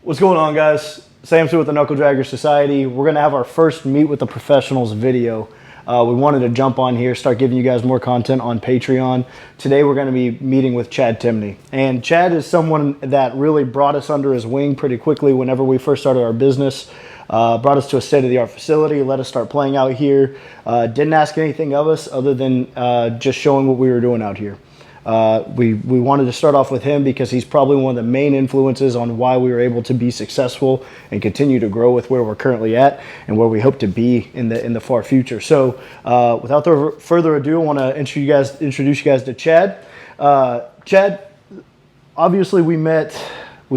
What's going on, guys? Samson with the Knuckle Dragger Society. We're going to have our first Meet with the Professionals video. We wanted to jump on here, start giving you guys more content on Patreon. Today we're going to be meeting with Chad Timney. And Chad is someone that really brought us under his wing pretty quickly whenever we first started our business. Brought us to a state-of-the-art facility, let us start playing out here. Didn't ask anything of us other than just showing what we were doing out here. We wanted to start off with him because he's probably one of the main influences on why we were able to be successful and continue to grow with where we're currently at and where we hope to be in the far future. So without further ado, I want to introduce you guys to Chad. Chad, obviously we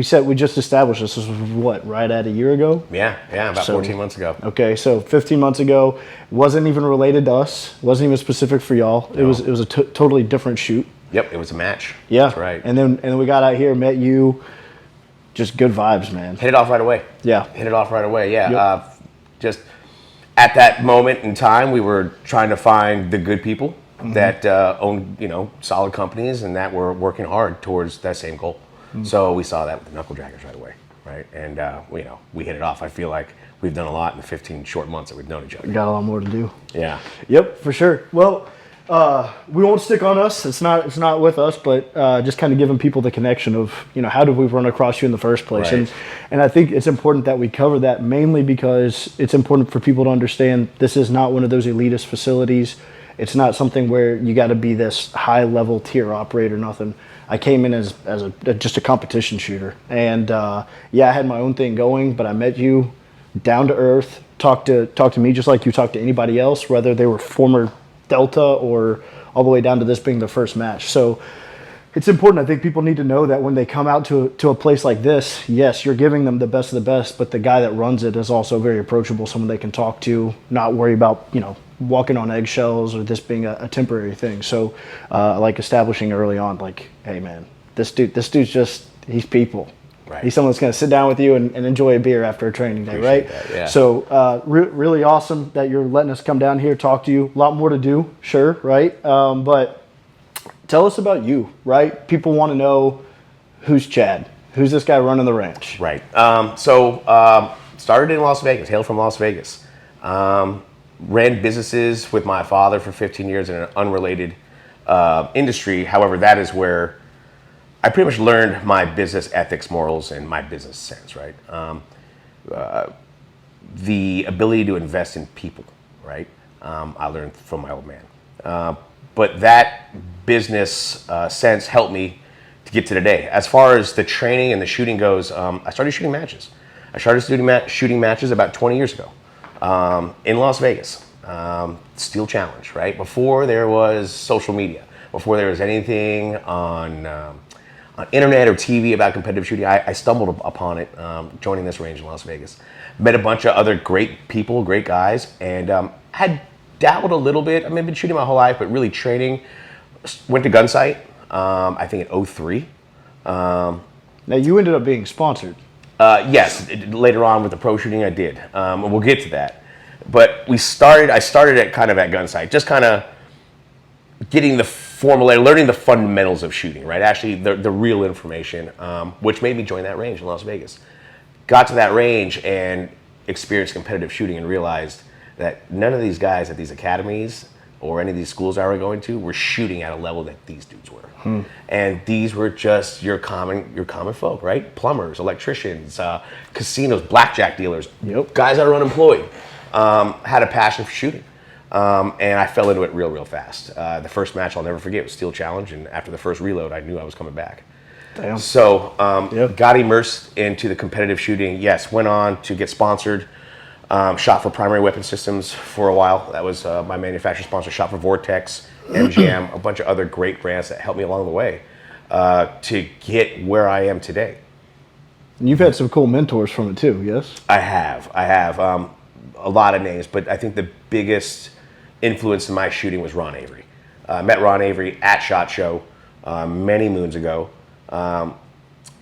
just established this was what, right at a year ago? Yeah, about 14 months ago. Okay, so 15 months ago, wasn't even related to us, wasn't even specific for y'all. No. It was a totally different shoot. Yep, it was a match. Yeah, that's right. And then we got out here, met you, just good vibes, man. Hit it off right away. Yeah, hit it off right away. Yeah, yep. Just at that moment in time, we were trying to find the good people that own solid companies and that were working hard towards that same goal. So we saw that with the Knuckle Draggers right away, right? And we hit it off. I feel like we've done a lot in the 15 short months that we've known each other. We got a lot more to do. Yeah. Yep, for sure. Well, we won't stick on us. It's not with us, but just kind of giving people the connection of how did we run across you in the first place, right. And I think it's important that we cover that mainly because it's important for people to understand this is not one of those elitist facilities. It's not something where you got to be this high level tier operator. Nothing. I came in as just a competition shooter, and I had my own thing going. But I met you, down to earth, talk to me just like you talk to anybody else, whether they were former Delta or all the way down to this being their first match. So it's important. I think people need to know that when they come out to a place like this, yes, you're giving them the best of the best, but the guy that runs it is also very approachable, someone they can talk to, not worry about walking on eggshells or this being a temporary thing. So like establishing early on, like, hey man, this dude's just, he's people. Right. He's someone that's going to sit down with you and enjoy a beer after a training day, right? That, yeah. So really awesome that you're letting us come down here, talk to you. A lot more to do, sure, right? But tell us about you, right? People want to know who's Chad. Who's this guy running the ranch? Right. Started in Las Vegas, hailed from Las Vegas. Ran businesses with my father for 15 years in an unrelated industry. However, that is where I pretty much learned my business ethics, morals, and my business sense, right? The ability to invest in people, right? I learned from my old man. But that business sense helped me to get to today. As far as the training and the shooting goes, I started shooting matches. I started shooting matches about 20 years ago in Las Vegas. Steel Challenge, right? Before there was social media, before there was anything on internet or TV about competitive shooting, I stumbled upon it joining this range in Las Vegas. Met a bunch of other great people, great guys, and had dabbled a little bit. I've been shooting my whole life, but really training. Went to Gunsight, I think in 2003. Now you ended up being sponsored. Yes, later on with the pro shooting I did. And we'll get to that. But I started at Gunsight, just kind of getting the formula, learning the fundamentals of shooting, right? Actually, the real information, which made me join that range in Las Vegas. Got to that range and experienced competitive shooting and realized that none of these guys at these academies or any of these schools I were going to were shooting at a level that these dudes were. And these were just your common folk, right? Plumbers, electricians, casinos, blackjack dealers, guys that are unemployed, had a passion for shooting. And I fell into it real fast. The first match I'll never forget was Steel Challenge, and after the first reload, I knew I was coming back. Damn. So got immersed into the competitive shooting. Yes, went on to get sponsored. Shot for Primary Weapon Systems for a while. That was my manufacturer sponsor. Shot for Vortex, MGM, a bunch of other great brands that helped me along the way to get where I am today. And you've had some cool mentors from it too, yes? I have a lot of names, but I think the biggest influence in my shooting was Ron Avery. Met Ron Avery at SHOT Show many moons ago.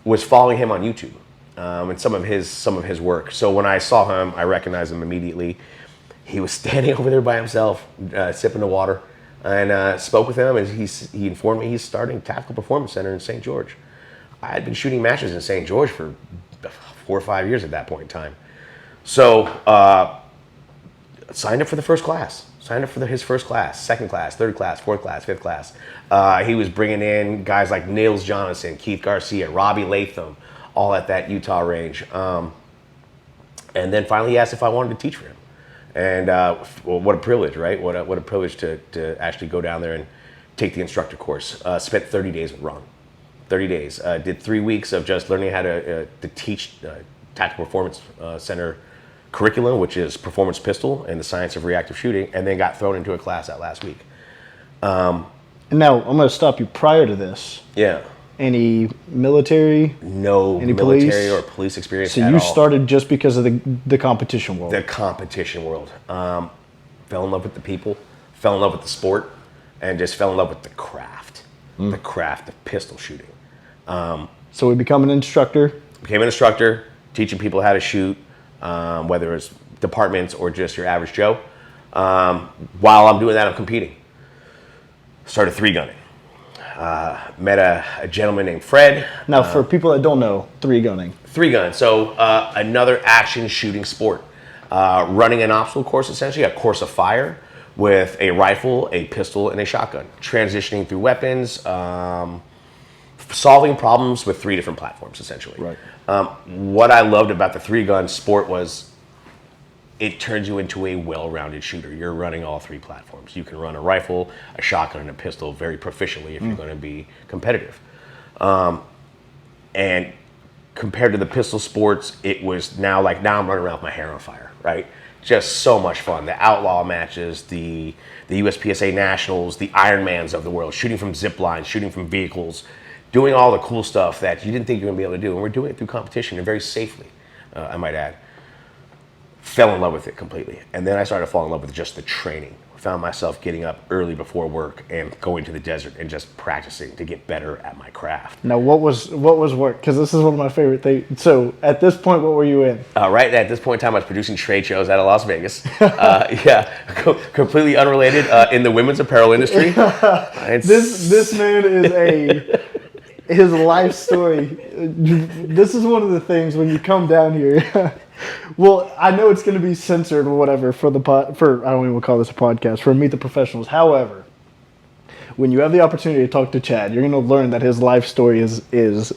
Was following him on YouTube and some of his work. So when I saw him, I recognized him immediately. He was standing over there by himself, sipping the water, and spoke with him. And he informed me he's starting Tactical Performance Center in St. George. I had been shooting matches in St. George for 4 or 5 years at that point in time. So signed up for the first class. Signed up for his first class, second class, third class, fourth class, fifth class. He was bringing in guys like Nils Johnson, Keith Garcia, Robbie Latham, all at that Utah range. And then finally he asked if I wanted to teach for him. And well, what a privilege, right? What a privilege to actually go down there and take the instructor course. Spent 30 days with Ron. 30 days. Did 3 weeks of just learning how to teach Tactical Performance Center curriculum, which is performance pistol and the science of reactive shooting, and then got thrown into a class that last week. And now I'm going to stop you. Prior to this, Yeah. any military? No Any military police? or police experience So at you all. started just because of the competition world. The competition world. Fell in love with the people, fell in love with the sport, and just fell in love with the craft. The craft of pistol shooting. So we become an instructor. Became an instructor, teaching people how to shoot, whether it's departments or just your average Joe. While I'm doing that, I'm competing. Started 3-gunning. Met a gentleman named Fred. Now, for people that don't know, 3-gunning. 3-gun, so another action shooting sport. Running an obstacle course, essentially, a course of fire with a rifle, a pistol, and a shotgun. Transitioning through weapons, solving problems with 3 different platforms, essentially. Right. What I loved about the 3-gun sport was it turns you into a well-rounded shooter. You're running all 3 platforms. You can run a rifle, a shotgun, and a pistol very proficiently if you're going to be competitive. And compared to the pistol sports, it was now I'm running around with my hair on fire, right? Just so much fun. The outlaw matches, the USPSA nationals, the Ironmans of the world, shooting from zip lines, shooting from vehicles, doing all the cool stuff that you didn't think you were going to be able to do. And we're doing it through competition and very safely, I might add. Fell in love with it completely. And then I started falling in love with just the training. Found myself getting up early before work and going to the desert and just practicing to get better at my craft. Now, what was work? Because this is one of my favorite things. So, at this point, what were you in? Right at this point in time, I was producing trade shows out of Las Vegas. Completely unrelated in the women's apparel industry. This man is his life story. This is one of the things when you come down here. Well, I know it's going to be censored or whatever for I don't even call this a podcast, for Meet the Professionals. However, when you have the opportunity to talk to Chad, you're going to learn that his life story is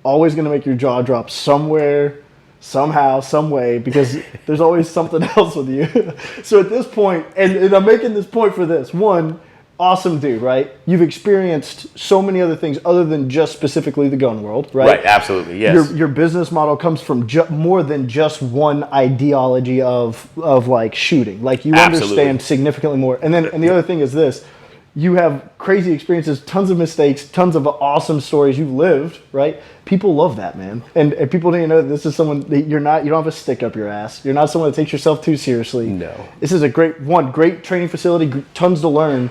always going to make your jaw drop somewhere, somehow, some way, because there's always something else with you. So at this point, and I'm making this point for this. One, awesome dude, right? You've experienced so many other things other than just specifically the gun world, right? Right, absolutely, yes. Your business model comes from more than just one ideology of like shooting. Like you understand significantly more. And the other thing is this: you have crazy experiences, tons of mistakes, tons of awesome stories you've lived, right? People love that, man. And people need to know that this is someone that you don't have a stick up your ass. You're not someone that takes yourself too seriously. No. This is a great training facility, tons to learn.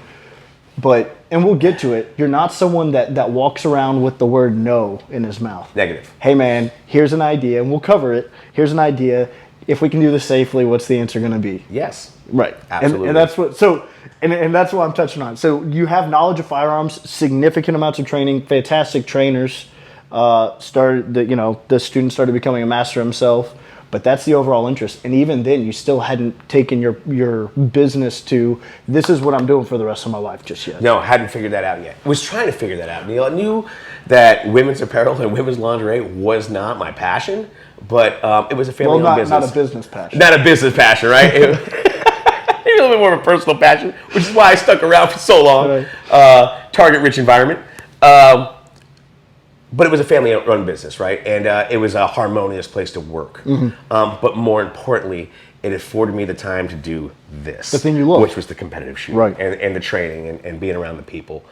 And we'll get to it, you're not someone that walks around with the word no in his mouth. Negative. Hey man, here's an idea, and we'll cover it. Here's an idea. If we can do this safely, what's the answer going to be? Yes. Right. Absolutely. And that's that's what I'm touching on. So you have knowledge of firearms, significant amounts of training, fantastic trainers. The student started becoming a master himself. But that's the overall interest. And even then, you still hadn't taken your business to, this is what I'm doing for the rest of my life just yet. No, hadn't figured that out yet. Was trying to figure that out, Neil. I knew that women's apparel and women's lingerie was not my passion, but it was a family-owned business. Not a business passion. Not a business passion, right? Maybe a little bit more of a personal passion, which is why I stuck around for so long. Right. Target-rich environment. But it was a family-run business, right? And it was a harmonious place to work. Mm-hmm. But more importantly, it afforded me the time to do this. The thing you love. Which was the competitive shooting. Right. And the training and being around the people.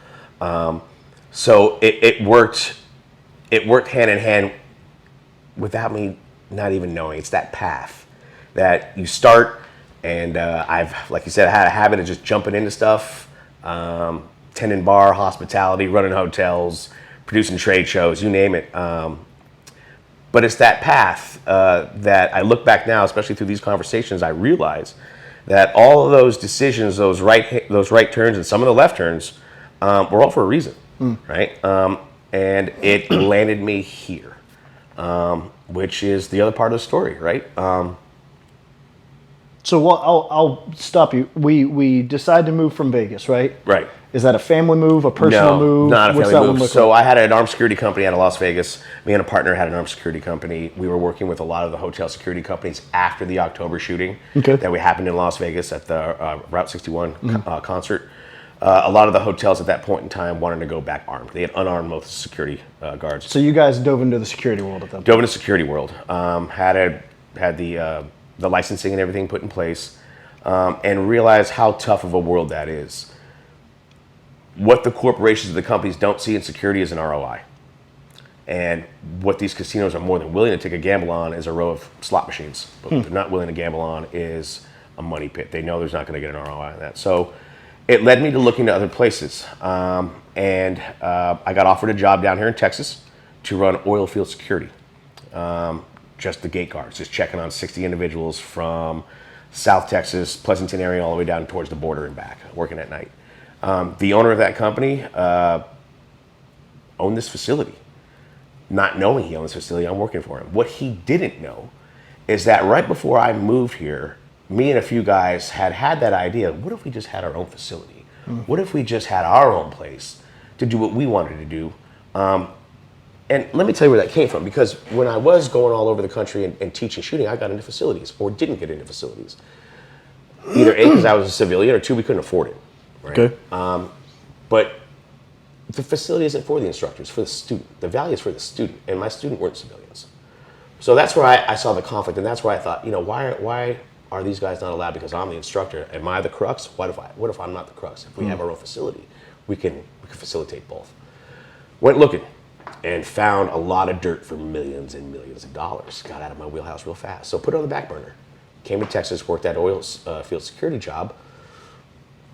So it worked hand in hand without me not even knowing. It's that path that you start, and I've, like you said, I had a habit of just jumping into stuff. Tending bar, hospitality, running hotels, producing trade shows, you name it. But it's that path that I look back now, especially through these conversations, I realize that all of those decisions, those right turns and some of the left turns, were all for a reason, right? And it landed me here. which is the other part of the story, right? So what? I'll stop you. We decide to move from Vegas, right? Right. Is that a family move, a personal No, move? not a What's family that one move. look So like? I had an armed security company out of Las Vegas. Me and a partner had an armed security company. We were working with a lot of the hotel security companies after the October shooting Okay. that we happened in Las Vegas at the Route 61 concert. A lot of the hotels at that point in time wanted to go back armed. They had unarmed most security guards. So you guys dove into the security world at that point. Dove into security world. Had the licensing and everything put in place, and realized how tough of a world that is. What the corporations and the companies don't see in security is an ROI. And what these casinos are more than willing to take a gamble on is a row of slot machines. But what they're not willing to gamble on is a money pit. They know there's not going to get an ROI on that. So it led me to looking to other places. And I got offered a job down here in Texas to run oil field security. Just the gate guards, just checking on 60 individuals from South Texas, Pleasanton area, all the way down towards the border and back, working at night. The owner of that company owned this facility. Not knowing he owned this facility, I'm working for him. What he didn't know is that right before I moved here, me and a few guys had that idea, what if we just had our own facility? What if we just had our own place to do what we wanted to do? And let me tell you where that came from, because when I was going all over the country and teaching shooting, I got into facilities, or didn't get into facilities. Either A, because I was a civilian, or two, we couldn't afford it. Right? Okay. But the facility isn't for the instructors, for the student. The value is for the student, and my student weren't civilians. So that's where I saw the conflict, and that's where I thought, why are these guys not allowed? Because I'm the instructor. Am I the crux? What if I'm not the crux? If we have our own facility, we can facilitate both. Went looking and found a lot of dirt for millions and millions of dollars. Got out of my wheelhouse real fast. So put it on the back burner. Came to Texas, worked that oil field security job.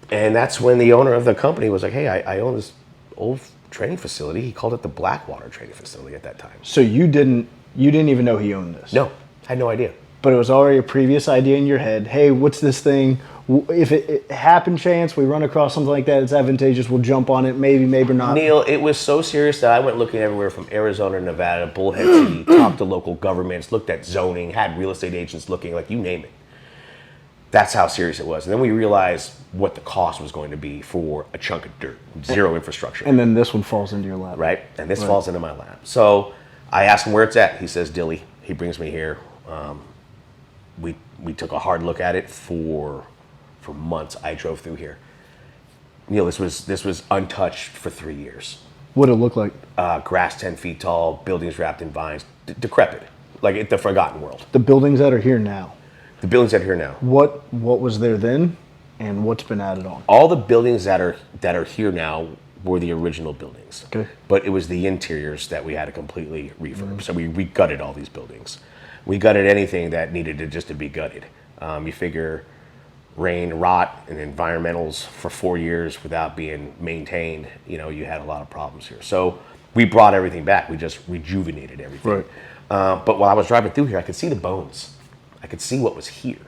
And that's when the owner of the company was like, hey, I own this old training facility. He called it the Blackwater training facility at that time. So you didn't even know he owned this? No, had no idea. But it was already a previous idea in your head. Hey, what's this thing? If it happen chance, we run across something like that, it's advantageous, we'll jump on it, maybe not. Neil, it was so serious that I went looking everywhere from Arizona, Nevada, Bullhead City, talked to local governments, looked at zoning, had real estate agents looking, like you name it. That's how serious it was. And then we realized what the cost was going to be for a chunk of dirt, zero infrastructure. And then this one falls into your lap. Right? And this falls into my lap. So I asked him where it's at. He says, Dilly. He brings me here. We took a hard look at it for months. I drove through here. Neil, this was untouched for 3 years. What did it look like? Grass 10 feet tall, buildings wrapped in vines, decrepit, like the forgotten world. The buildings that are here now. The buildings that are here now. What was there then, and what's been added on? All the buildings that are here now were the original buildings. Okay. But it was the interiors that we had to completely refurb. So we gutted all these buildings. We gutted anything that needed to be gutted. You figure rain, rot, and environmentals for 4 years without being maintained, you had a lot of problems here. So we brought everything back. We just rejuvenated everything. Right. But while I was driving through here, I could see the bones. I could see what was here.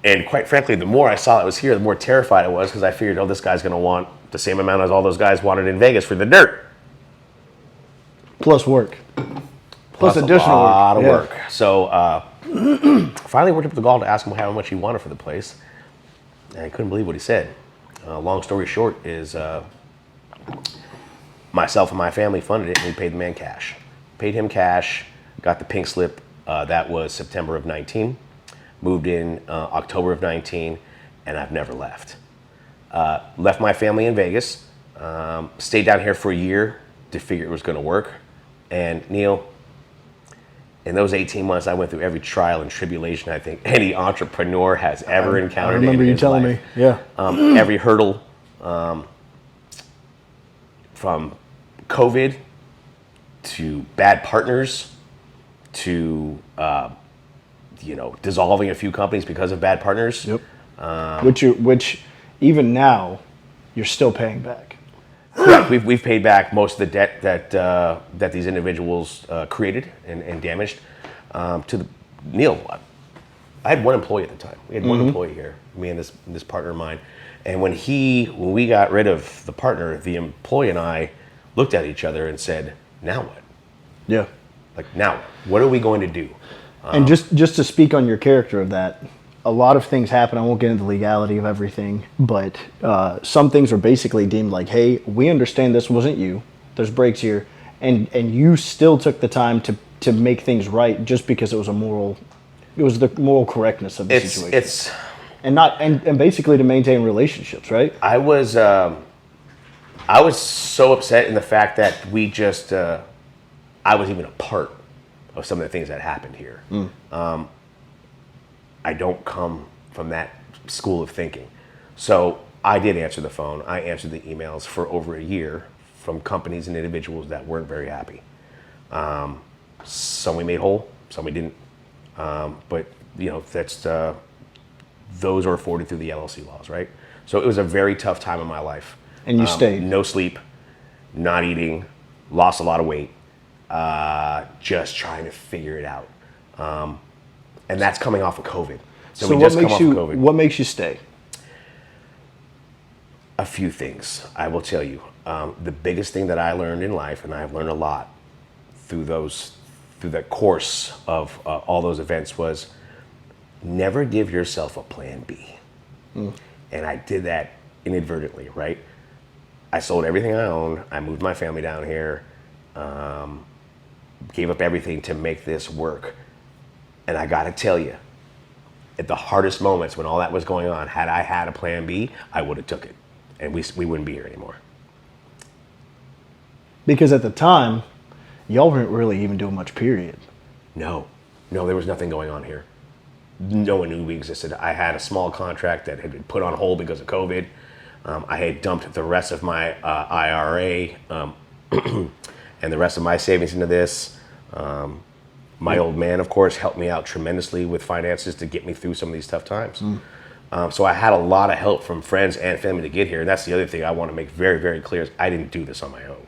And quite frankly, the more I saw it was here, the more terrified I was, because I figured, this guy's going to want the same amount as all those guys wanted in Vegas for the dirt. Plus work. Plus additional a lot work. of work. So finally worked up the gall to ask him how much he wanted for the place. And I couldn't believe what he said. Long story short is myself and my family funded it, and we paid the man cash. Paid him cash, got the pink slip. That was September of 19. Moved in October of 19, and I've never left. Left my family in Vegas. Stayed down here for a year to figure it was going to work. And Neil, in those 18 months, I went through every trial and tribulation I think any entrepreneur has ever encountered. I remember in you his telling life. me. Yeah. Every hurdle, from COVID to bad partners to dissolving a few companies because of bad partners. Yep. Which even now you're still paying back. Correct. We've paid back most of the debt that these individuals created and damaged. Neil, I had one employee at the time. We had one employee here, me and this partner of mine. And when we got rid of the partner, the employee and I looked at each other and said, "Now what?" Yeah. Like, now, what are we going to do? And just to speak on your character of that, a lot of things happen. I won't get into the legality of everything, but some things are basically deemed like, hey, we understand this wasn't you. There's breaks here, and you still took the time to make things right just because it was the moral correctness of the situation. And basically to maintain relationships, right? I was so upset in the fact that I was even a part of some of the things that happened here. I don't come from that school of thinking. So I did answer the phone. I answered the emails for over a year from companies and individuals that weren't very happy. Some we made whole, some we didn't. But those are afforded through the LLC laws, right? So it was a very tough time in my life. And you stayed. No sleep, not eating, lost a lot of weight, just trying to figure it out. And that's coming off of COVID. So what makes you stay? A few things, I will tell you. The biggest thing that I learned in life, and I've learned a lot through the course of all those events, was never give yourself a plan B. And I did that inadvertently, right? I sold everything I owned. I moved my family down here, gave up everything to make this work. And I gotta tell you, at the hardest moments when all that was going on, had I had a plan B, I would have took it. And we wouldn't be here anymore. Because at the time, y'all weren't really even doing much, period. No, there was nothing going on here. No one knew we existed. I had a small contract that had been put on hold because of COVID. I had dumped the rest of my IRA and the rest of my savings into this. My old man, of course, helped me out tremendously with finances to get me through some of these tough times. So I had a lot of help from friends and family to get here. And that's the other thing I want to make very, very clear is I didn't do this on my own.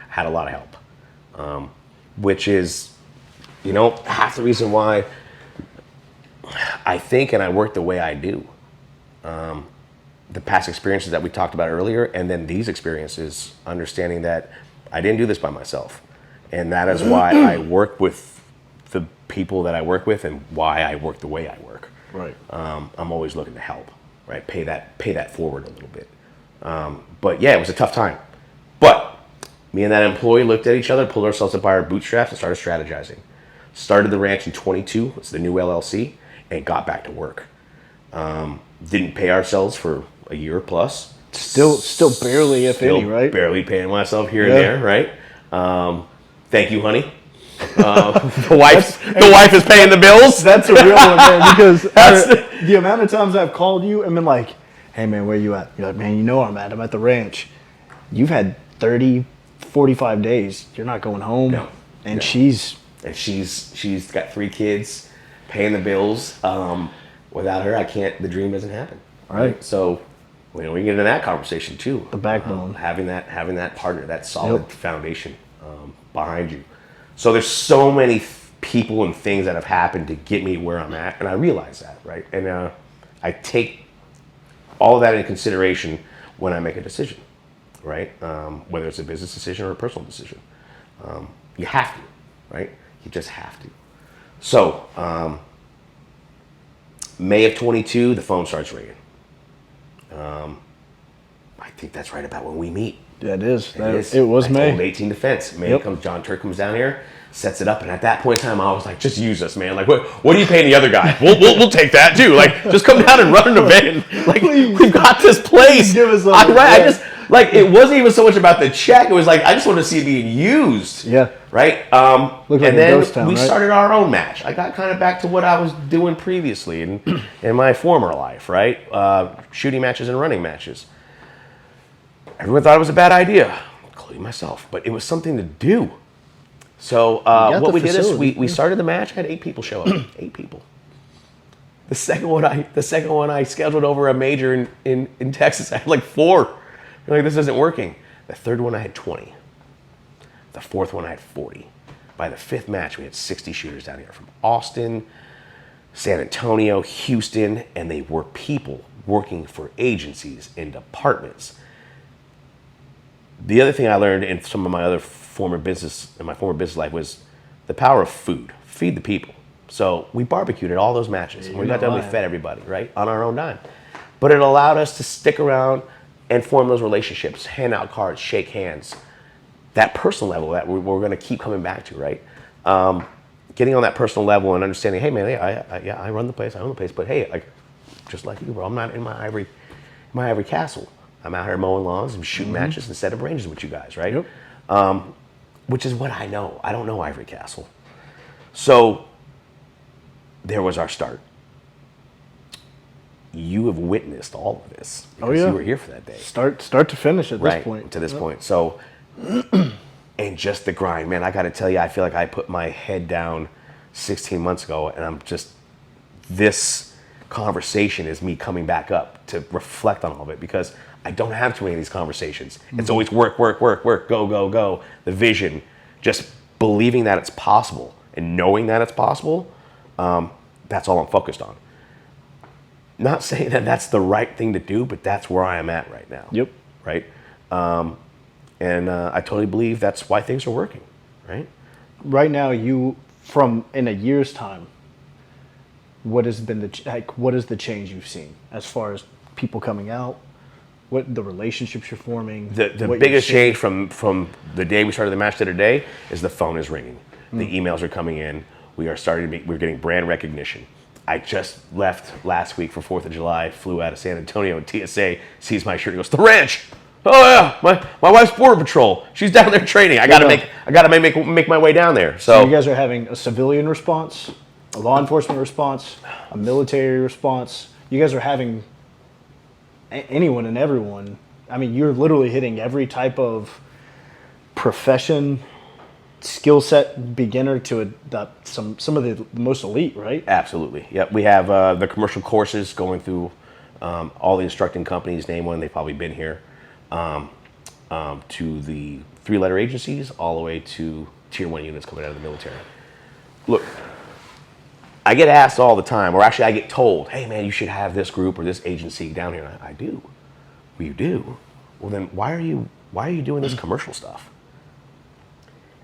I had a lot of help, which is, half the reason why I think and I work the way I do. The past experiences that we talked about earlier, and then these experiences, understanding that I didn't do this by myself. And that is why I work with the people that I work with and why I work the way I work. Right. I'm always looking to help, right? Pay that forward a little bit. But yeah, it was a tough time. But me and that employee looked at each other, pulled ourselves up by our bootstraps and started strategizing. Started the ranch in 22, it's the new LLC, and got back to work. Didn't pay ourselves for a year plus. Still barely, if any, right? Barely paying myself here and there, right? Thank you, honey. The wife is paying the bills. That's a real one, man, because the amount of times I've called you and been like, hey, man, where you at? You're like, man, you know where I'm at. I'm at the ranch. You've had 30, 45 days. You're not going home. No. And she's got 3 kids, paying the bills. Without her, the dream doesn't happen. Right. So we can get into that conversation too. The backbone. Having that partner, that solid foundation behind you. So there's so many people and things that have happened to get me where I'm at, and I realize that, right? And I take all of that into consideration when I make a decision, right? Whether it's a business decision or a personal decision. You have to, right? You just have to. So May of 22, the phone starts ringing. I think that's right about when we meet. That is. It was May. Old 18 Defense. May comes, John Turk comes down here, sets it up, and at that point in time, I was like, just use us, man. Like, what are you paying the other guy? We'll take that too. Like, just come down and run an event. Like, we've got this place. Give us it wasn't even so much about the check. It was like, I just wanted to see it being used. Yeah. Right? And then we started our own match. I got kind of back to what I was doing previously in my former life, right? Shooting matches and running matches. Everyone thought it was a bad idea, including myself, but it was something to do. So what we did is we started the match. I had 8 people show up. 8 people. The second one I scheduled over a major in Texas. I had like 4. Like, this isn't working. The third one I had 20. The fourth one I had 40. By the 5th match, we had 60 shooters down here from Austin, San Antonio, Houston, and they were people working for agencies and departments. The other thing I learned in some of my former business life was the power of food. Feed the people. So we barbecued at all those matches. And we got done, we fed everybody, right? On our own dime. But it allowed us to stick around and form those relationships, hand out cards, shake hands. That personal level that we're going to keep coming back to, right? Getting on that personal level and understanding, hey man, I run the place, I own the place, but hey, like, just like you, bro, I'm not in my ivory castle. I'm out here mowing lawns and shooting matches and setting up ranges with you guys, right? Yep. Which is what I know. I don't know Ivory Castle. So there was our start. You have witnessed all of this because you were here for that day. Start to finish at this point. To this point. So, and just the grind, man, I got to tell you, I feel like I put my head down 16 months ago, and I'm just, this conversation is me coming back up to reflect on all of it, because I don't have too many of these conversations. It's always work, work, work, work, go, go, go. The vision, just believing that it's possible and knowing that it's possible, that's all I'm focused on. Not saying that that's the right thing to do, but that's where I am at right now. Yep. Right? And I totally believe that's why things are working, right? Right now, from in a year's time, what has been what is the change you've seen as far as people coming out, what the relationships you're forming? The biggest change from the day we started the match to today is the phone is ringing. The emails are coming in. We're getting brand recognition. I just left last week for 4th of July, flew out of San Antonio, and TSA sees my shirt and goes, "The ranch! Oh yeah, my wife's border patrol. She's down there training. I gotta make my way down there." So you guys are having a civilian response, a law enforcement response, a military response. You guys are having anyone and everyone. I mean, you're literally hitting every type of profession, skill set, beginner to some of the most elite, right? Absolutely. Yep. We have the commercial courses going through all the instructing companies. Name one, they've probably been here. To the 3-letter agencies, all the way to tier 1 units coming out of the military. Look, I get asked all the time, or actually I get told, "Hey man, you should have this group or this agency down here." And I do. Well, you do? Well then why are you doing this commercial stuff?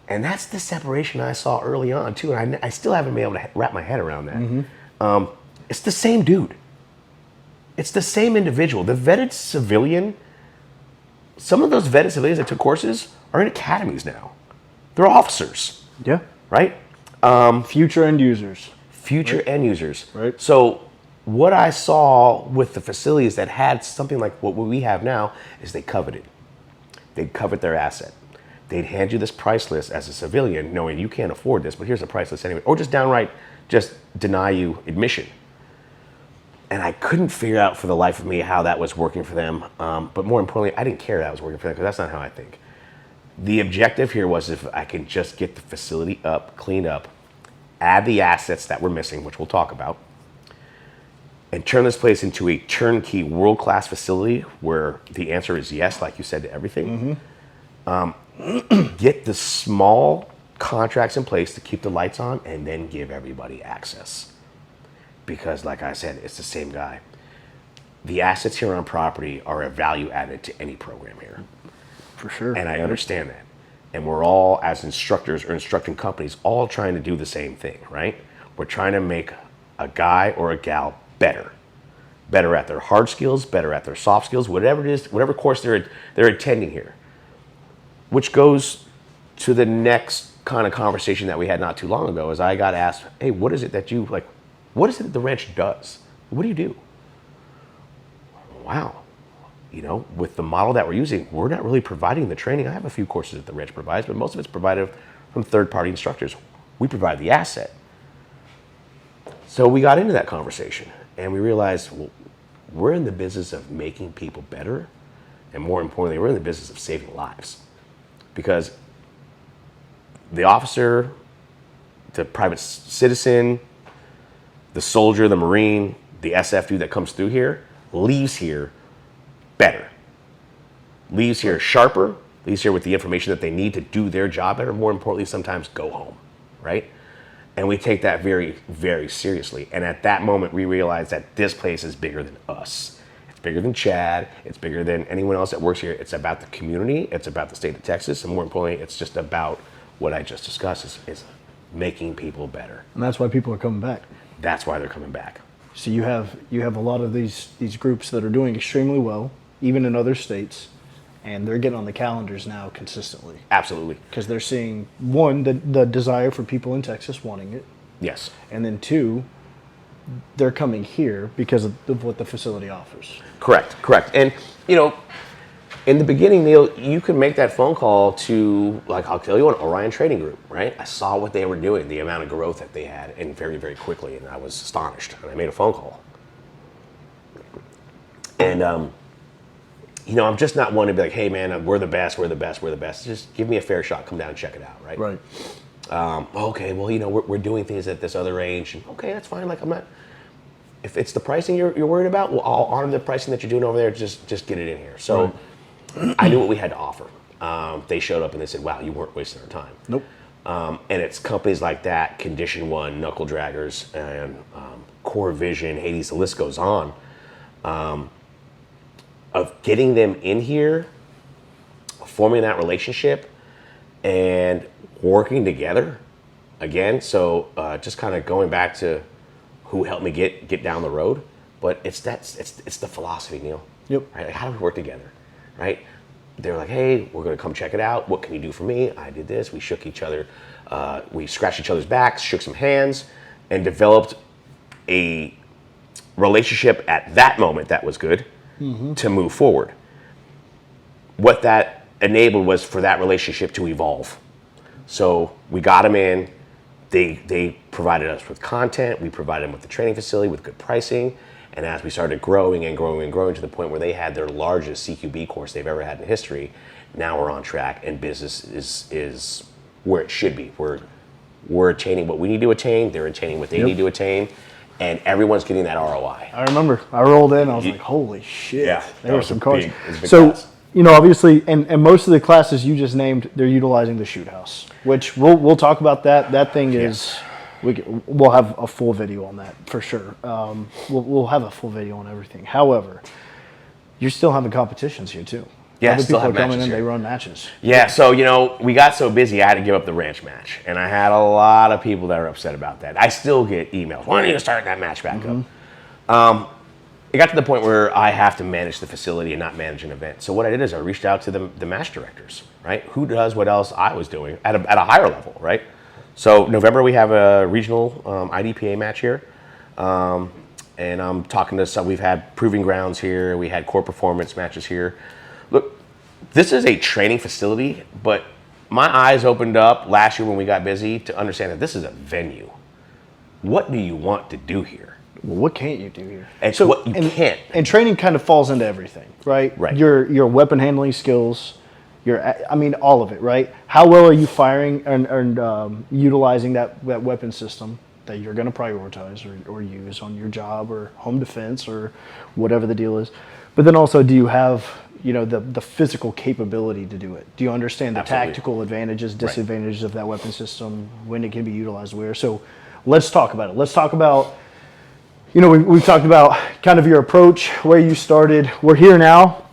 And that's the separation I saw early on too, and I still haven't been able to wrap my head around that. It's the same dude. It's the same individual. The vetted civilian, some of those vetted civilians that took courses are in academies now. They're officers. Yeah. Right? Future end users. Future end users. Right. So what I saw with the facilities that had something like what we have now is they coveted. They'd covet their asset. They'd hand you this price list as a civilian, knowing you can't afford this, but here's the price list anyway. Or just downright just deny you admission. And I couldn't figure out for the life of me how that was working for them. But more importantly, I didn't care that was working for them, because that's not how I think. The objective here was if I can just get the facility up, cleaned up, add the assets that we're missing, which we'll talk about, and turn this place into a turnkey world-class facility where the answer is yes, like you said, to everything. Get the small contracts in place to keep the lights on, and then give everybody access. Because like I said, it's the same guy. The assets here on property are a value added to any program here. For sure. And I understand that. And we're all, as instructors or instructing companies, all trying to do the same thing, right? We're trying to make a guy or a gal better. Better at their hard skills, better at their soft skills, whatever it is, whatever course they're attending here. Which goes to the next kind of conversation that we had not too long ago, is I got asked, "Hey, what is it that you like? What is it that the ranch does? What do you do?" Wow. With the model that we're using, we're not really providing the training. I have a few courses that the ranch provides, but most of it's provided from third-party instructors. We provide the asset. So we got into that conversation, and we realized, well, we're in the business of making people better, and more importantly, we're in the business of saving lives. Because the officer, the private citizen, the soldier, the Marine, the SF dude that comes through here, leaves here better. Leaves here sharper, leaves here with the information that they need to do their job better, more importantly, sometimes go home, right? And we take that very, very seriously. And at that moment, we realized that this place is bigger than us. It's bigger than Chad. It's bigger than anyone else that works here. It's about the community. It's about the state of Texas. And more importantly, it's just about what I just discussed is making people better. And that's why people are coming back. That's why they're coming back. So you have a lot of these groups that are doing extremely well, even in other states, and they're getting on the calendars now consistently. Absolutely. Because they're seeing, one, the desire for people in Texas wanting it, Yes. and then two, they're coming here because of what the facility offers. Correct. And, you know, in the beginning, Neil, you could make that phone call to, like, I'll tell you what, Orion Trading Group, right? I saw what they were doing, the amount of growth that they had, and very, very quickly, and I was astonished. And I made a phone call. And, you know, I'm just not one to be like, hey, man, we're the best. Just give me a fair shot. Come down and check it out, right? Right. Okay, well, you know, we're doing things at this other range. And, okay, that's fine. Like, I'm not, if it's the pricing you're worried about, well, I'll honor the pricing that you're doing over there. Just get it in here. So I knew what we had to offer. They showed up and they said, wow, you weren't wasting our time. Nope. And it's companies like that, Condition One, Knuckle Draggers, and Core Vision, Hades, the list goes on, of getting them in here, forming that relationship, and working together again. So just kind of going back to who helped me get down the road, but it's the philosophy, Neil. Yep. Right? Like, how do we work together, right? They were like, hey, we're going to come check it out. What can you do for me? I did this. We shook each other. We scratched each other's backs, shook some hands, and developed a relationship at that moment that was good to move forward. What that enabled was for that relationship to evolve. So we got them in. They provided us with content. We provided them with the training facility with good pricing. And as we started growing and growing and growing to the point where they had their largest CQB course they've ever had in history, now we're on track and business is where it should be. We're attaining what we need to attain. They're attaining what they need to attain. And everyone's getting that ROI. I remember. I rolled in. I was like, holy shit. Yeah, There were some cars. big So, class. you know, obviously, and most of the classes you just named, they're utilizing the shoot house, which we'll talk about that. That thing is... We'll have a full video on that for sure. We'll have a full video on everything. However, you're still having competitions here too. Yeah, Other still people have are coming matches in, here. they run matches. Yeah, so, you know, we got so busy, I had to give up the ranch match. And I had a lot of people that are upset about that. I still get emails. Why don't you start that match back up? It got to the point where I have to manage the facility and not manage an event. So what I did is I reached out to the match directors, right? Who does what else I was doing at a higher level, right? So November we have a regional IDPA match here. And I'm talking to some, we've had Proving Grounds here. We had core performance matches here. Look, this is a training facility, but my eyes opened up last year when we got busy to understand that this is a venue. What do you want to do here? Well, what can't you do here? And so what you can't. And training kind of falls into everything, right? Right. Your weapon handling skills, all of it, right? How well are you firing and utilizing that weapon system that you're going to prioritize or use on your job or home defense or whatever the deal is? But then also, do you have the physical capability to do it? Do you understand the Absolutely. tactical advantages, disadvantages of that weapon system, when it can be utilized where? So let's talk about it. Let's talk about, we've talked about kind of your approach, where you started. We're here now.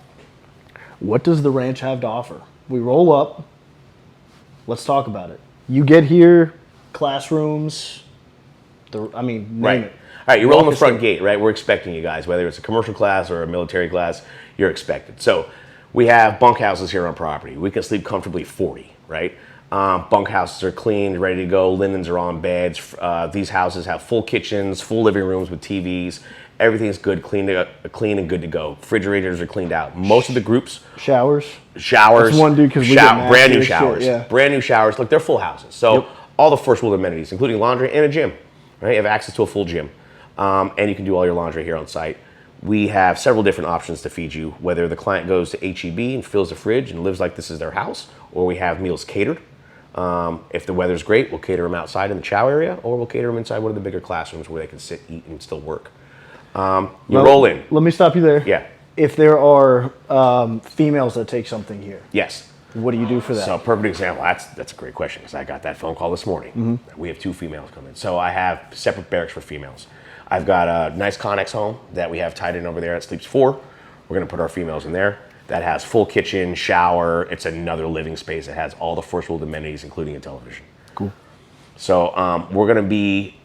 What does the ranch have to offer? We roll up. Let's talk about it. You get here, classrooms, name Right. it. All right, you roll in the Walk us front through. gate, right? We're expecting you guys, whether it's a commercial class or a military class, you're expected. So we have bunkhouses here on property. We can sleep comfortably 40, right? Bunkhouses are cleaned, ready to go. Linens are on beds. These houses have full kitchens, full living rooms with TVs. Everything's good, clean and good to go. Refrigerators are cleaned out. Most of the groups, Showers. showers, That's one dude, 'cause we get nasty brand new as shit, showers, yeah. brand new showers. Look, they're full houses. So Yep. all the first world amenities, including laundry and a gym, right? You have access to a full gym, and you can do all your laundry here on site. We have several different options to feed you, whether the client goes to HEB and fills the fridge and lives like this is their house, or we have meals catered. If the weather's great, we'll cater them outside in the chow area, or we'll cater them inside one of the bigger classrooms where they can sit, eat, and still work. Roll in. Let me stop you there. Yeah. If there are females that take something here, Yes. what do you do for that? So, perfect example. That's a great question because I got that phone call this morning. We have 2 females coming. So I have separate barracks for females. I've got a nice Connex home that we have tied in over there at Sleeps 4. We're going to put our females in there. That has full kitchen, shower. It's another living space. It has all the first world amenities, including a television. Cool. So we're going to be,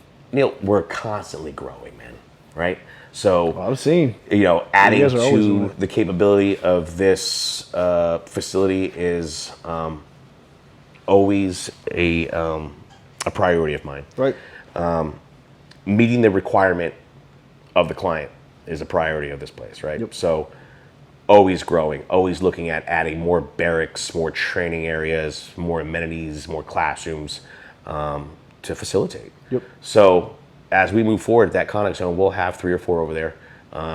we're constantly growing, man, right? So I've seen. Adding guys are always to the capability of this facility is always a priority of mine. Right. Meeting the requirement of the client is a priority of this place, right? Yep. So always growing, always looking at adding more barracks, more training areas, more amenities, more classrooms to facilitate. Yep. So as we move forward, that contact zone, we'll have 3 or 4 over there,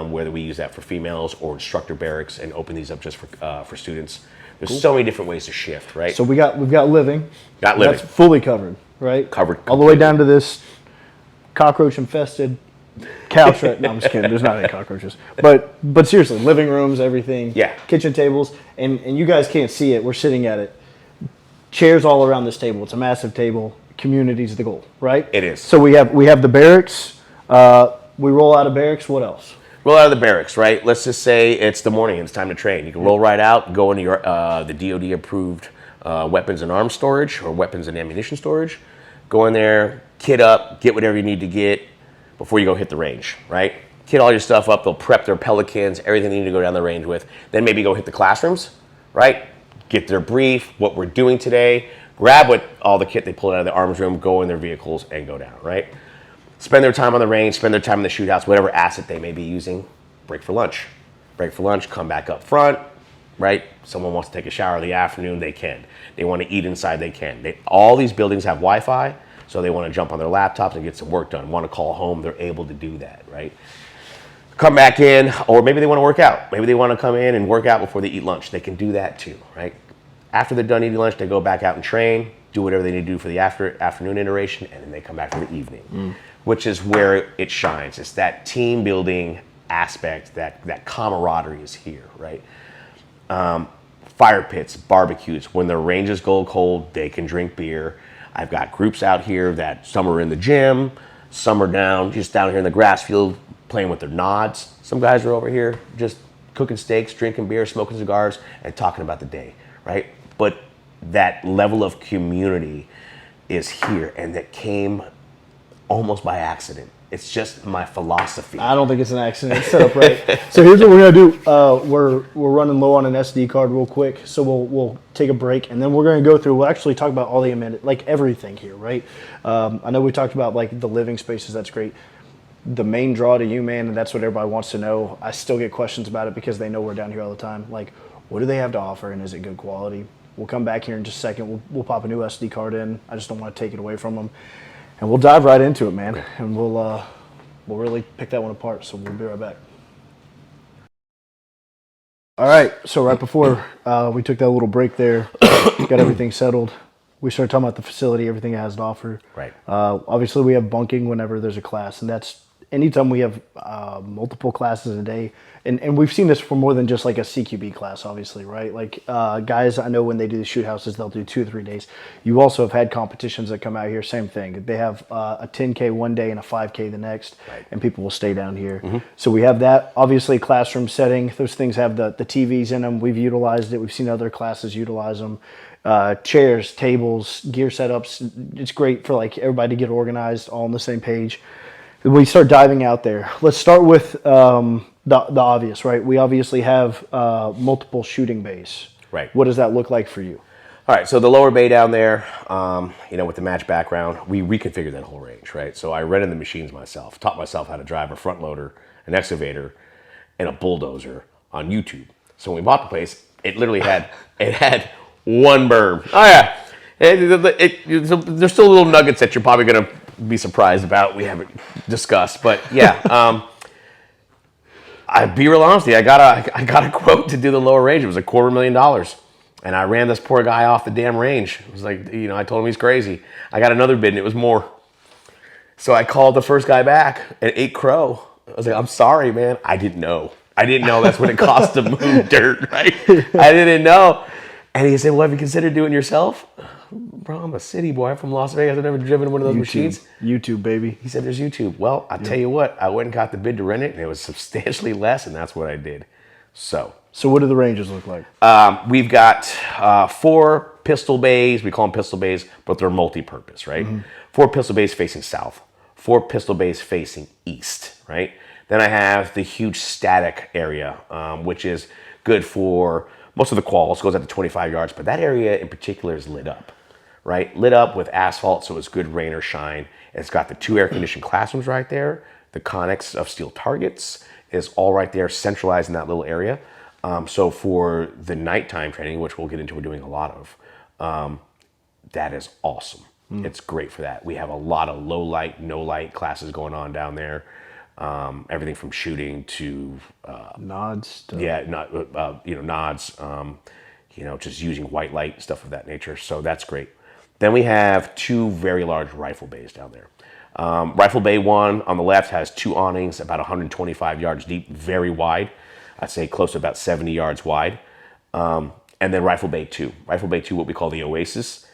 whether we use that for females or instructor barracks and open these up just for students. There's so many different ways to shift, right? So we've got living. Got living. That's fully covered, right? Covered all the way completely. down to this cockroach infested couch. Right? No, I'm just kidding. There's not any cockroaches. But seriously, living rooms, everything. Yeah. Kitchen tables, and you guys can't see it. We're sitting at it. Chairs all around this table. It's a massive table. Community's the goal, right? It is. So we have the barracks. We roll out of barracks. What else? Roll out of the barracks, right? Let's just say it's the morning and it's time to train. You can roll right out, go into your the DoD approved weapons and arms storage or weapons and ammunition storage. Go in there, kit up, get whatever you need to get before you go hit the range, right? Kit all your stuff up. They'll prep their pelicans, everything they need to go down the range with. Then maybe go hit the classrooms, right? Get their brief, what we're doing today. Grab all the kit they pulled out of the arms room, go in their vehicles, and go down, right? Spend their time on the range, spend their time in the shootouts, whatever asset they may be using. Break for lunch. Break for lunch, come back up front, right? Someone wants to take a shower in the afternoon, they can. They want to eat inside, they can. All these buildings have Wi-Fi, so they want to jump on their laptops and get some work done. Want to call home, they're able to do that, right? Come back in, or maybe they want to work out. Maybe they want to come in and work out before they eat lunch. They can do that too, right? After they're done eating lunch, they go back out and train, do whatever they need to do for the afternoon iteration, and then they come back for the evening, which is where it shines. It's that team building aspect, that camaraderie is here, right? Fire pits, barbecues. When the ranges go cold, they can drink beer. I've got groups out here that some are in the gym, some are just down here in the grass field playing with their nods. Some guys are over here just cooking steaks, drinking beer, smoking cigars, and talking about the day, right? But that level of community is here, and that came almost by accident. It's just my philosophy. I don't think it's an accident. It's set up right. So here's what we're gonna do. We're running low on an SD card real quick, so we'll take a break, and then we're gonna go through. We'll actually talk about all the amenities, like everything here, right? I know we talked about like the living spaces. That's great. The main draw to you, man, and that's what everybody wants to know. I still get questions about it because they know we're down here all the time. Like, what do they have to offer, and is it good quality? We'll come back here in just a second. We'll pop a new SD card in. I just don't want to take it away from them. And we'll dive right into it, man. And we'll really pick that one apart. So we'll be right back. All right. So right before we took that little break there, got everything settled. We started talking about the facility, everything it has to offer. Right. Obviously, we have bunking whenever there's a class, and that's anytime we have multiple classes a day. And we've seen this for more than just like a CQB class, obviously, right? Like guys, I know when they do the shoot houses, they'll do 2 or 3 days. You also have had competitions that come out here, same thing. They have a 10K one day and a 5K the next, right, and people will stay down here. Mm-hmm. So we have that. Obviously, classroom setting. Those things have the TVs in them. We've utilized it. We've seen other classes utilize them. Chairs, tables, gear setups. It's great for like everybody to get organized, all on the same page. We start diving out there. Let's start with the obvious, right? We obviously have multiple shooting bays. Right. What does that look like for you? All right, so the lower bay down there, with the match background, we reconfigured that whole range, right? So I rented the machines myself, taught myself how to drive a front loader, an excavator, and a bulldozer on YouTube. So when we bought the place, it literally had one berm. Oh yeah, there's still little nuggets that you're probably gonna be surprised about. We haven't discussed, but yeah. I'd be real honest with you, I got a quote to do the lower range. It was $250,000. And I ran this poor guy off the damn range. It was like, I told him he's crazy. I got another bid and it was more. So I called the first guy back at 8 Crow. I was like, I'm sorry, man. I didn't know that's what it cost to move dirt, right? I didn't know. And he said, well, have you considered doing it yourself? Bro, I'm a city boy. I'm from Las Vegas. I've never driven one of those machines. YouTube, baby. He said, there's YouTube. Well, I'll tell you what. I went and got the bid to rent it, and it was substantially less, and that's what I did. So what do the ranges look like? we've got 4 pistol bays. We call them pistol bays, but they're multi-purpose, right? 4 pistol bays facing south, 4 pistol bays facing east, right? Then I have the huge static area, which is good for most of the quals, goes up to 25 yards, but that area in particular is lit up, right? Lit up with asphalt, so it's good rain or shine. It's got the 2 air-conditioned classrooms right there. The conics of steel targets is all right there, centralized in that little area. So for the nighttime training, which we'll get into, we're doing a lot of, that is awesome. It's great for that. We have a lot of low light, no light classes going on down there. Everything from shooting to Nods. nods. Just using white light, stuff of that nature. So that's great. Then we have 2 very large rifle bays down there. Rifle Bay 1 on the left has 2 awnings, about 125 yards deep, very wide. I'd say close to about 70 yards wide. And then Rifle Bay 2. Rifle Bay 2, what we call the Oasis.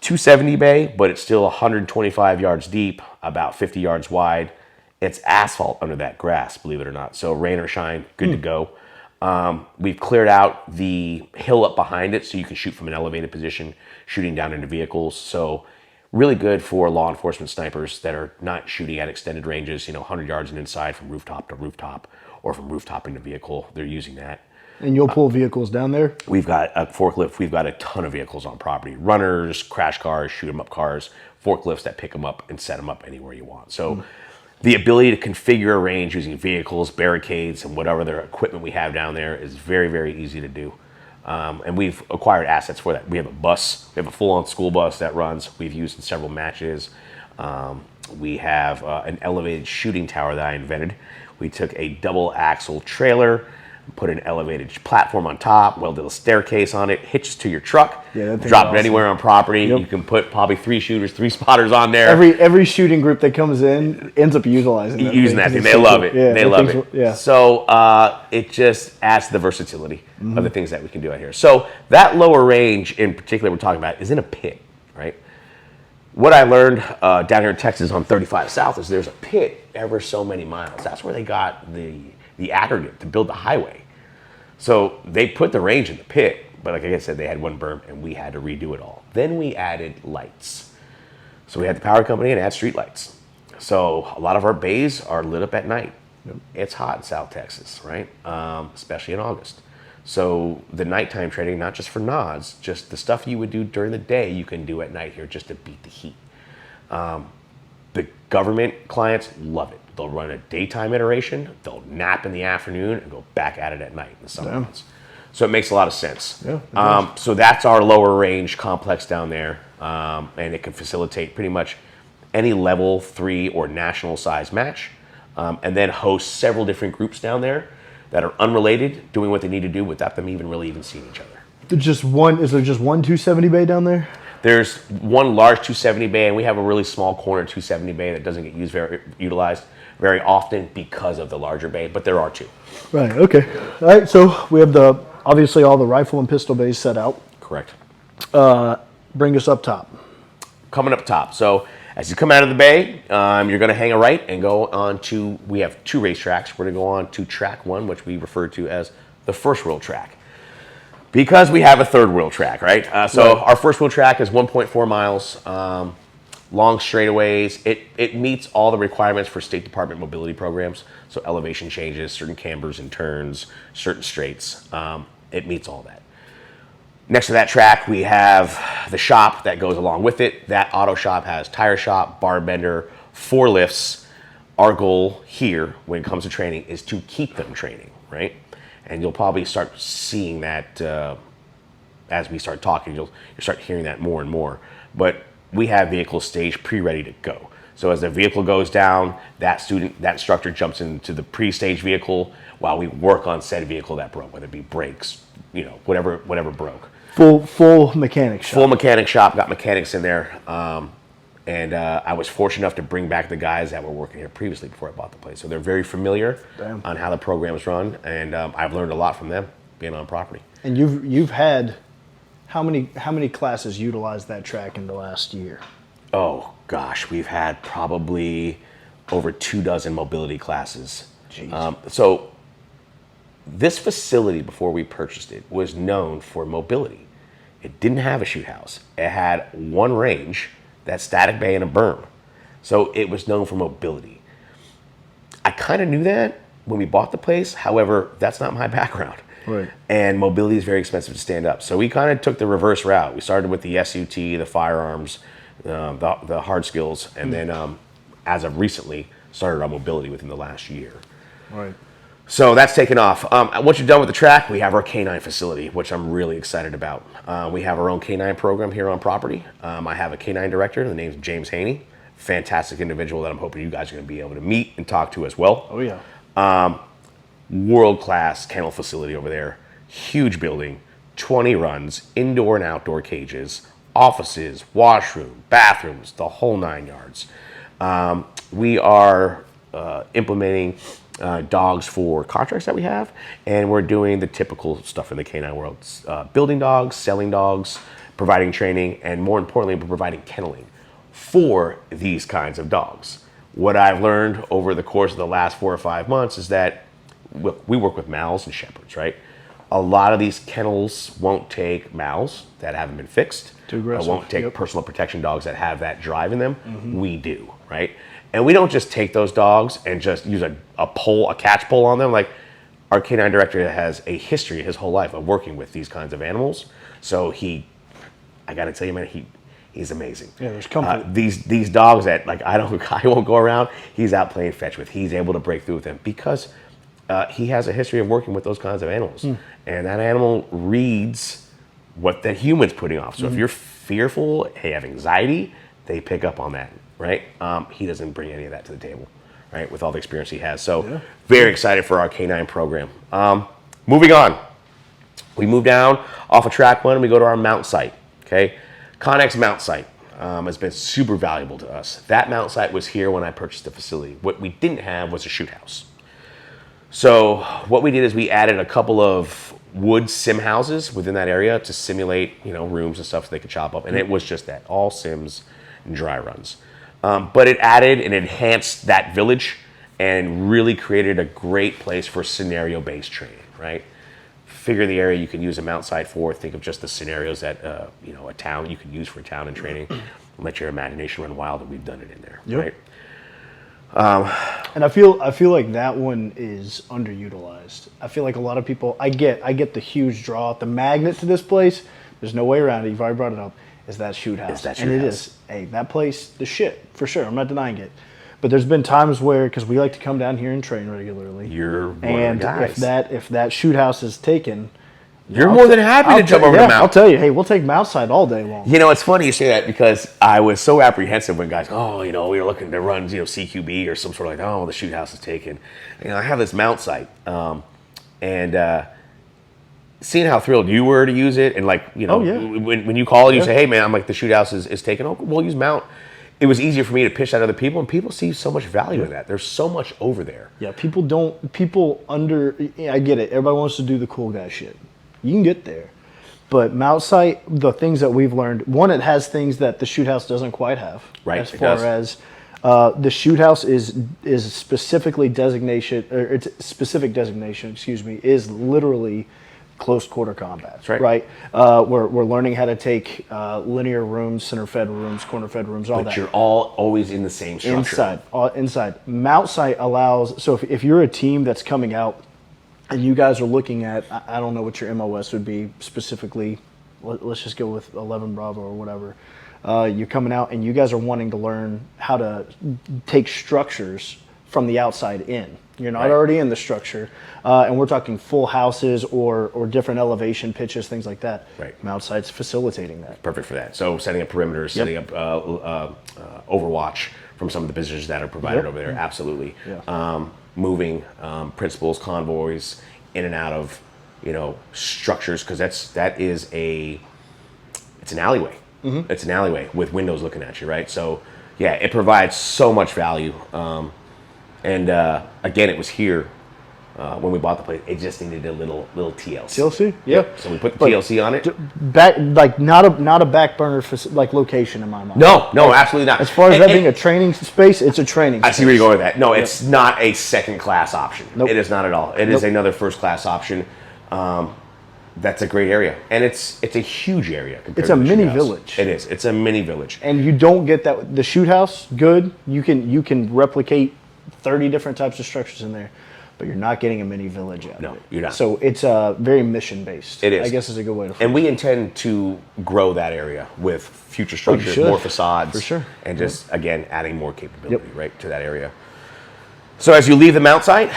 270 bay, but it's still 125 yards deep, about 50 yards wide. It's asphalt under that grass, believe it or not. So rain or shine, good to go. We've cleared out the hill up behind it so you can shoot from an elevated position, shooting down into vehicles. So really good for law enforcement snipers that are not shooting at extended ranges, 100 yards and inside from rooftop to rooftop or from rooftop into vehicle. They're using that. And you'll pull vehicles down there? We've got a forklift. We've got a ton of vehicles on property. Runners, crash cars, shoot 'em up cars, forklifts that pick them up and set them up anywhere you want. So the ability to configure a range using vehicles, barricades, and whatever other equipment we have down there is very, very easy to do. And we've acquired assets for that. We have a bus. We have a full-on school bus that runs. We've used in several matches. We have an elevated shooting tower that I invented. We took a double axle trailer, put an elevated platform on top, welded a staircase on it, hitches to your truck, drop it anywhere on property. Yep. You can put probably 3 shooters, 3 spotters on there. Every shooting group that comes in ends up utilizing that thing. They love it. Yeah, they love it. Yeah. So it just adds to the versatility of the things that we can do out here. So that lower range in particular we're talking about is in a pit, right? What I learned down here in Texas on 35 South is there's a pit ever so many miles. That's where they got the aggregate to build the highway. So they put the range in the pit, but like I said, they had one berm and we had to redo it all. Then we added lights. So we had the power company and add street lights. So a lot of our bays are lit up at night. Yep. It's hot in South Texas, right? Especially in August. So the nighttime training, not just for nods, just the stuff you would do during the day, you can do at night here just to beat the heat. The government clients love it. They'll run a daytime iteration, they'll nap in the afternoon, and go back at it at night in the summer months. So it makes a lot of sense. Yeah, so that's our lower range complex down there, and it can facilitate pretty much any level 3 or national size match, and then host several different groups down there that are unrelated, doing what they need to do without them even seeing each other. Is there just one 270 bay down there? There's one large 270 bay, and we have a really small corner 270 bay that doesn't get utilized very often because of the larger bay, but there are 2. Right, okay. All right, so we have obviously all the rifle and pistol bays set out. Correct. Bring us up top. Coming up top. So as you come out of the bay, you're going to hang a right and go on to, we have 2 racetracks. We're going to go on to track 1, which we refer to as the first wheel track. Because we have a third wheel track, right? So our first wheel track is 1.4 miles, long straightaways. It meets all the requirements for State Department mobility programs. So elevation changes, certain cambers and turns, certain straights. It meets all that. Next to that track, we have the shop that goes along with it. That auto shop has tire shop, bar bender, 4 lifts. Our goal here when it comes to training is to keep them training, right? And you'll probably start seeing that as we start talking. You'll start hearing that more and more. But we have vehicles staged pre-ready to go. So as the vehicle goes down, that instructor jumps into the pre-staged vehicle while we work on said vehicle that broke, whether it be brakes, whatever broke. Full mechanic shop. Full mechanic shop, got mechanics in there. And I was fortunate enough to bring back the guys that were working here previously before I bought the place. So they're very familiar on how the program is run, and I've learned a lot from them being on property. And you've had how many classes utilize that track in the last year? Oh gosh, we've had probably over 24 mobility classes. Jeez. So this facility, before we purchased it, was known for mobility. It didn't have a shoot house. It had one range, that static bay and a berm. So it was known for mobility. I kind of knew that when we bought the place. However, that's not my background. Right. And mobility is very expensive to stand up. So we kind of took the reverse route. We started with the SUT, the firearms, the hard skills, and then as of recently, started on mobility within the last year. Right. So that's taken off. Once you're done with the track, we have our canine facility, which I'm really excited about. We have our own canine program here on property. I have a canine director. The name's James Haney. Fantastic individual that I'm hoping you guys are going to be able to meet and talk to as well. Oh, yeah. World-class kennel facility over there. Huge building, 20 runs, indoor and outdoor cages, offices, washroom, bathrooms, the whole 9 yards. We are implementing dogs for contracts that we have, and we're doing the typical stuff in the canine world. Building dogs, selling dogs, providing training, and more importantly, we're providing kenneling for these kinds of dogs. What I've learned over the course of the last 4 or 5 months is that we work with Mals and Shepherds, right? A lot of these kennels won't take Mals that haven't been fixed. Too aggressive. Won't take personal protection dogs that have that drive in them. We do, right? And we don't just take those dogs and just use a catch pole on them. Like, our canine director has a history his whole life of working with these kinds of animals. So I got to tell you, man, he's amazing. Yeah, there's comfort. These dogs that I won't go around. He's out playing fetch with. He's able to break through with them because he has a history of working with those kinds of animals, and that animal reads what the human's putting off. So if you're fearful, have anxiety, they pick up on that, right? He doesn't bring any of that to the table, right? With all the experience he has. So very excited for our canine program. Moving on, we move down off of track 1 and we go to our mount site. Okay, Connex mount site has been super valuable to us. That mount site was here when I purchased the facility. What we didn't have was a shoot house. So what we did is we added a couple of wood sim houses within that area to simulate, rooms and stuff so they could chop up. And it was just that, all sims and dry runs. But it added and enhanced that village and really created a great place for scenario-based training, right? Figure the area you can use a mount site for. Think of just the scenarios that, a town you could use for town and training. Let your imagination run wild, and we've done it in there, right? And I feel like that one is underutilized. I feel like a lot of people, I get the huge draw, the magnet to this place. There's no way around it. You've already brought it up. Is that shoot house? And it is. Hey, that place, the shit for sure. I'm not denying it. But there's been times where, because we like to come down here and train regularly. You're one of the guys. If that shoot house is taken, you're more than happy to jump over the mountain. I'll tell you, hey, we'll take mount side all day long. It's funny you say that because I was so apprehensive when guys, we were looking to run, CQB or some sort of the shoot house is taken. I have this mount site, and seeing how thrilled you were to use it, and when you call and you say, hey man, I'm like, the shoot house is taken. Oh, we'll use mount. It was easier for me to pitch that to other people, and people see so much value in that. There's so much over there. Yeah, I get it. Everybody wants to do the cool guy shit. You can get there. But mount site, the things that we've learned, one, it has things that the shoot house doesn't quite have. Right. As far as the shoot house is specific designation, is literally close quarter combat. That's right. Right. We're learning how to take linear rooms, center fed rooms, corner fed rooms, all that. But you're all always in the same structure. Inside. Mount site allows, so if you're a team that's coming out and you guys are looking at, I don't know what your MOS would be specifically, let's just go with 11 Bravo or whatever. You're coming out and you guys are wanting to learn how to take structures from the outside in. You're not already in the structure. And we're talking full houses or different elevation pitches, things like that. Right. Mount site's facilitating that. Perfect for that. So setting up perimeters, setting up overwatch from some of the positions that are provided over there. Absolutely. Yeah. Moving principals, convoys in and out of structures, because it's an alleyway. It's an alleyway with windows looking at you, right? So yeah, it provides so much value. And again, it was here when we bought the place. It just needed a little TLC. TLC, yeah. So we put the But TLC on it. Back, like not a back burner like location in my mind. No, absolutely not. As far as that being a training space, it's a training. I see where you're going with that. No, it's not a second class option. Nope. It is not at all. It is another first class option. That's a great area, and it's a huge area. It's a mini village. It is. It's a mini village, and you don't get that. The shoot house, good. You can replicate 30 different types of structures in there, but you're not getting a mini village out of it. No, you're not. So it's very mission based. It is. I guess is a good way to. And we intend to grow that area with future structures, more facades, for sure, and just again adding more capability right to that area. So as you leave the mount site.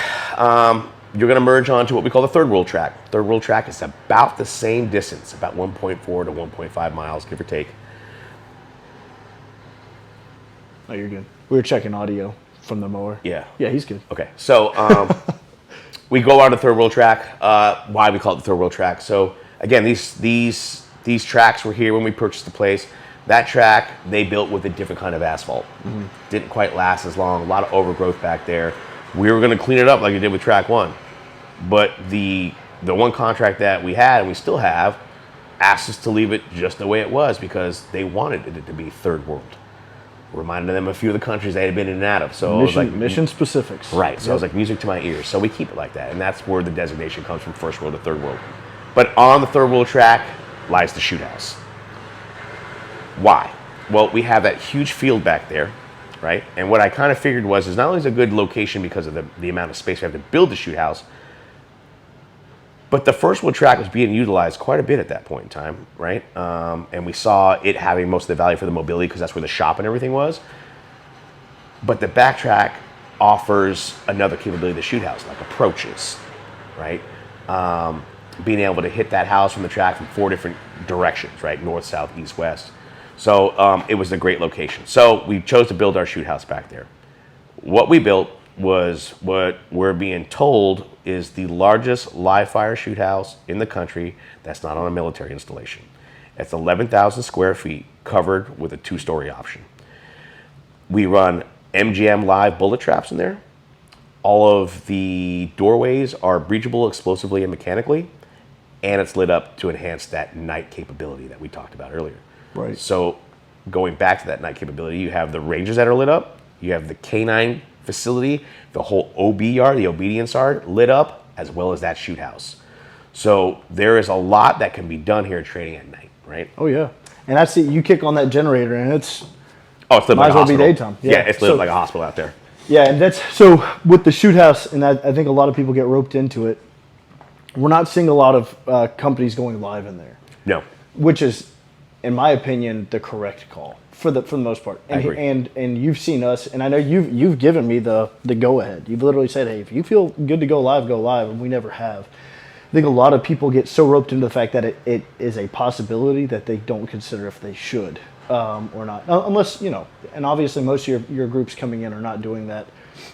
You're going to merge onto what we call the third world track. Third world track is about the same distance, about 1.4 to 1.5 miles, give or take. Oh, you're good. We were checking audio from the mower. Yeah. Yeah, he's good. Okay, so we go on the third world track. Why we call it the third world track? So again, these tracks were here when we purchased the place. That track they built with a different kind of asphalt. Mm-hmm. Didn't quite last as long. A lot of overgrowth back there. We were going to clean it up like we did with track 1. But the one contract that we had and we still have asked us to leave it just the way it was because they wanted it to be third world. Reminded them of a few of the countries they had been in and out of. So mission specifics. Right. So it was like music to my ears. So we keep it like that. And that's where the designation comes from, first world to third world. But on the third world track lies the shoot house. Why? Well, we have that huge field back there. Right? And what I kind of figured was not only is it a good location because of the amount of space we have to build the shoot house, but the first world track was being utilized quite a bit at that point in time, right? And we saw it having most of the value for the mobility because that's where the shop and everything was. But the back track offers another capability of the shoot house, like approaches, right? Being able to hit that house from the track from 4 different directions, right? North, south, east, west. So it was a great location. So we chose to build our shoot house back there. What we built was what we're being told is the largest live fire shoot house in the country that's not on a military installation. It's 11,000 square feet covered with a 2-story option. We run MGM live bullet traps in there. All of the doorways are breachable explosively and mechanically, and it's lit up to enhance that night capability that we talked about earlier. Right. So going back to that night capability, you have the ranges that are lit up, you have the K9 facility, the whole OB yard, the obedience yard lit up, as well as that shoot house. So there is a lot that can be done here training at night, right? Oh yeah, and I see you kick on that generator and it's lit might like as well be daytime. Yeah, it's lit like a hospital out there. Yeah, and that's so with the shoot house, and I think a lot of people get roped into it. We're not seeing a lot of companies going live in there. No, which is, in my opinion, the correct call for the most part. And I agree. And you've seen us, and I know you've given me the go ahead. You've literally said, hey, if you feel good to go live, and we never have. I think a lot of people get so roped into the fact that it is a possibility that they don't consider if they should or not, unless and obviously most of your groups coming in are not doing that.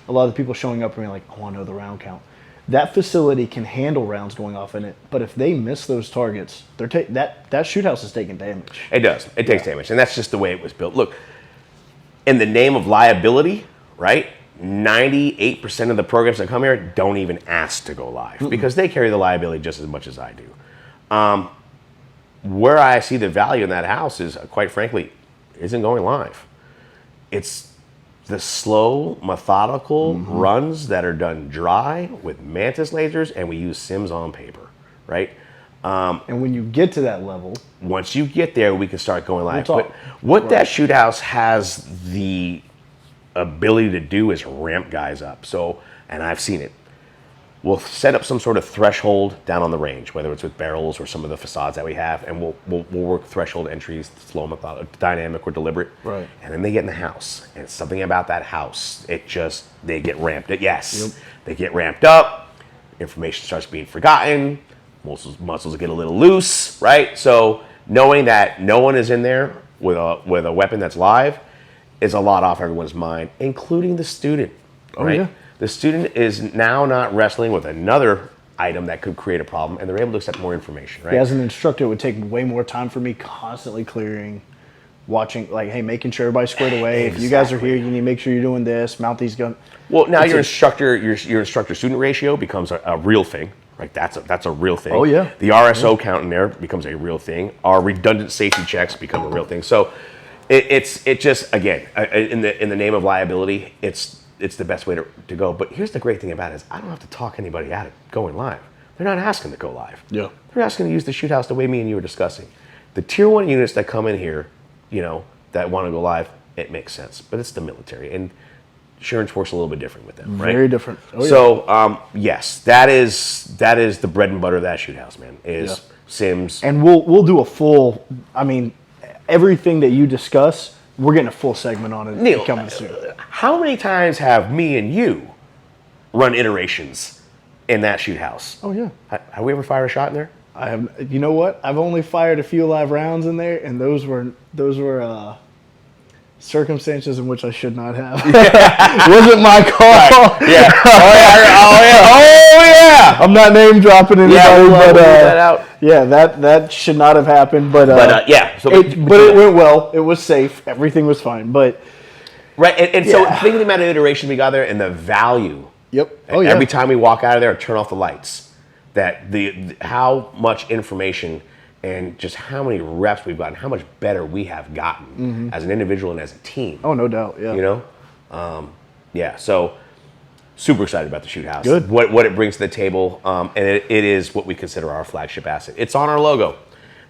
A lot of the people showing up are like, I want to know the round count. That facility can handle rounds going off in it, but if they miss those targets, that shoot house is taking damage. It does. It takes damage, and that's just the way it was built. Look, in the name of liability, right? 98% of the programs that come here don't even ask to go live because they carry the liability just as much as I do. Where I see the value in that house is, quite frankly, isn't going live. It's the slow, methodical runs that are done dry with Mantis lasers, and we use Sims on paper, right? And when you get to that level, once you get there, we can start going live. We'll But what that shoot house has the ability to do is ramp guys up. So, and I've seen it. We'll set up some sort of threshold down on the range, whether it's with barrels or some of the facades that we have, and we'll work threshold entries, slow, dynamic, or deliberate. Right. And then they get in the house, and it's something about that house. They get ramped. They get ramped up. Information starts being forgotten. Muscles get a little loose, right? So knowing that no one is in there with a weapon that's live is a lot off everyone's mind, including the student. Oh, right? yeah. The student is now not wrestling with another item that could create a problem, and they're able to accept more information, right? as an instructor, it would take way more time for me constantly clearing watching, like, hey, making sure everybody's squared away. If you guys are here, you need to make sure you're doing this. Mount these guns. Well, now your instructor-student ratio becomes a real thing. Right, that's a real thing. Oh, yeah. The RSO count in there becomes a real thing. Our redundant safety checks become a real thing. So it just, again, in the name of liability, it's the best way to go. But here's the great thing about it is I don't have to talk anybody out of going live. They're not asking to go live. Yeah. They're asking to use the shoot house the way me and you were discussing. The tier 1 units that come in here, that want to go live, it makes sense. But it's the military. And insurance works a little bit different with them, right? Very different. Oh, yeah. So, yes, that is the bread and butter of that shoot house, man, is sims. And we'll do a full, I mean, everything that you discuss, we're getting a full segment on it Neil, coming soon. How many times have me and you run iterations in that shoot house? Oh, yeah. Have we ever fired a shot in there? I have. You know what? I've only fired a few live rounds in there, and those were circumstances in which I should not have. Wasn't my call. Right. Yeah. Oh yeah. I'm not name dropping anybody, we'll but that out. yeah, that should not have happened. But yeah. So it went well. It was safe. Everything was fine. But right, and so think of the amount of iteration we got there and the value. Yep. Oh yeah. Every time we walk out of there, turn off the lights. That the how much information and just how many reps we've gotten, how much better we have gotten as an individual and as a team. Oh, no doubt. Yeah. Yeah. So super excited about the shoot house. Good. What it brings to the table, and it is what we consider our flagship asset. It's on our logo.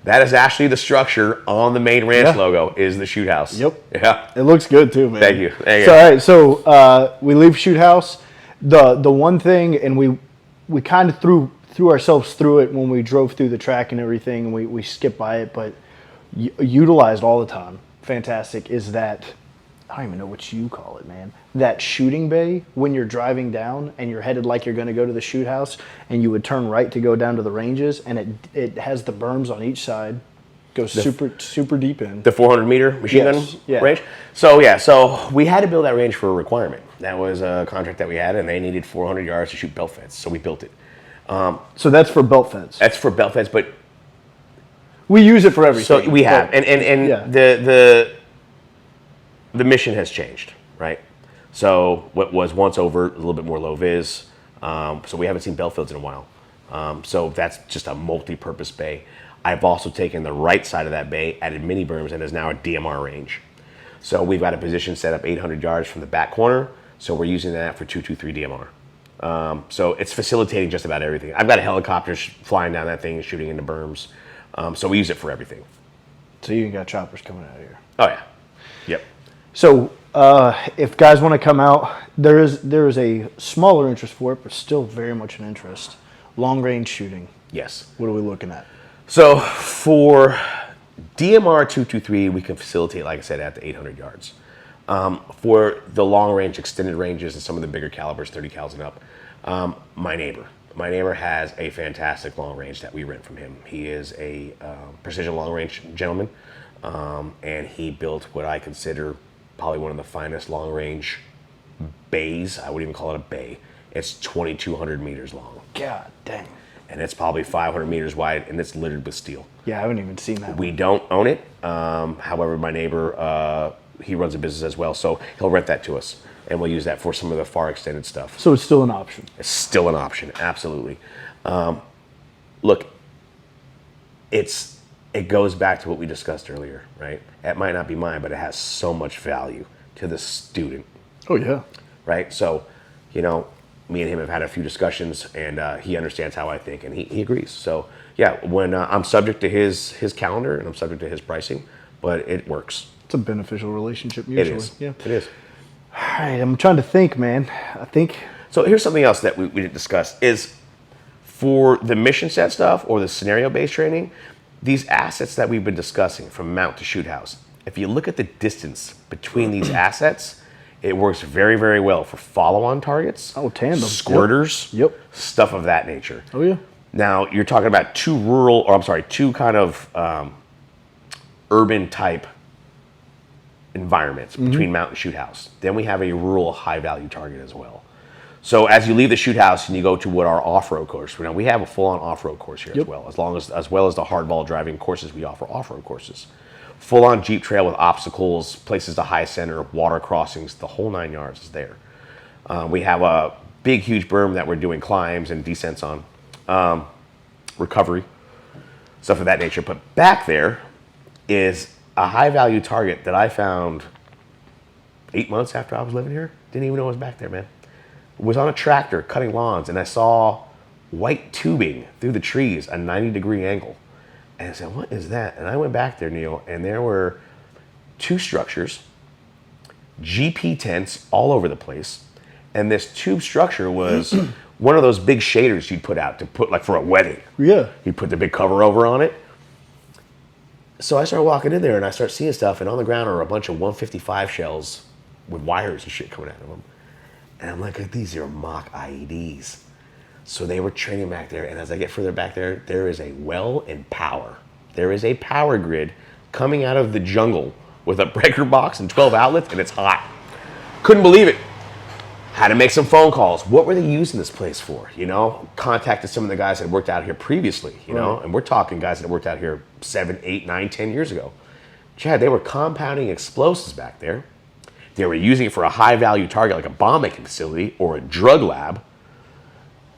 That is actually the structure on the main ranch logo is the shoot house. Yep. Yeah. It looks good too, man. Thank you. So, all right. So we leave shoot house. The one thing, and we kind of threw ourselves through it when we drove through the track and everything, and we skipped by it, but utilized all the time. Fantastic. Is that, I don't even know what you call it, man. That shooting bay when you're driving down and you're headed like you're going to go to the shoot house, and you would turn right to go down to the ranges, and it has the berms on each side. Goes super deep in. The 400 meter machine gun range? So we had to build that range for a requirement. That was a contract that we had, and they needed 400 yards to shoot belt fence, so we built it. So that's for belt fence. That's for belt fence, but we use it for everything. So we have, and the mission has changed, right? So what was once overt, a little bit more low vis. So we haven't seen belt fields in a while. So that's just a multi-purpose bay. I've also taken the right side of that bay, added mini berms, and there's now a DMR range. So we've got a position set up 800 yards from the back corner. So we're using that for 223 DMR. So it's facilitating just about everything. I've got a helicopter flying down that thing and shooting into berms. So we use it for everything. So you got choppers coming out of here. Oh yeah. Yep. So if guys want to come out, there is a smaller interest for it, but still very much an interest. Long range shooting. Yes. What are we looking at? So for DMR 223, we can facilitate, like I said, at the 800 yards. For the long range, extended ranges, and some of the bigger calibers, 30 cals and up, my neighbor has a fantastic long range that we rent from him. He is a precision long range gentleman, and he built what I consider probably one of the finest long range bays. I would even call it a bay. It's 2,200 meters long. God dang. And it's probably 500 meters wide, and it's littered with steel. Yeah, I haven't even seen that. We don't own it. However, my neighbor, he runs a business as well, so he'll rent that to us, and we'll use that for some of the far extended stuff. So it's still an option. It's still an option, absolutely. Look, it goes back to what we discussed earlier, right? It might not be mine, but it has so much value to the student. Oh yeah. Right. So, me and him have had a few discussions, and he understands how I think, and he agrees. So yeah, when I'm subject to his calendar and I'm subject to his pricing, but it works. It's a beneficial relationship usually. It is. Yeah. It is. All right, I'm trying to think, man. I think. So here's something else that we didn't discuss is for the mission set stuff or the scenario-based training, these assets that we've been discussing from mount to shoot house, if you look at the distance between these assets, it works very, very well for follow-on targets. Oh, tandem. Squirters. Yep. Stuff of that nature. Oh, yeah. Now, you're talking about two kind of urban type environments between mount and shoot house. Then we have a rural high-value target as well. So as you leave the shoot house and you go to what our off-road course, we have a full-on off-road course here as well as well as the hardball driving courses, we offer off-road courses. full-on Jeep trail with obstacles, places to high center, water crossings, the whole 9 yards is there. We have a big, huge berm that we're doing climbs and descents on, recovery, stuff of that nature. But back there is a high-value target that I found 8 months after I was living here. Didn't even know it was back there, man. Was on a tractor cutting lawns, and I saw white tubing through the trees, a 90-degree angle. And I said, what is that? And I went back there, Neil, and there were 2 structures, GP tents all over the place. And this tube structure was one of those big shaders you'd put out to put like for a wedding. Yeah. You put the big cover over on it. So I started walking in there and I start seeing stuff, and on the ground are a bunch of 155 shells with wires and shit coming out of them. And I'm like, these are mock IEDs. So they were training back there, and as I get further back there, there is a well and power. There is a power grid coming out of the jungle with a breaker box and 12 outlets, and it's hot. Couldn't believe it. Had to make some phone calls. What were they using this place for? You know, contacted some of the guys that had worked out here previously, you know, and we're talking guys that had worked out here 7, 8, 9, 10 years ago. Chad, they were compounding explosives back there. They were using it for a high value target like a bomb making facility or a drug lab.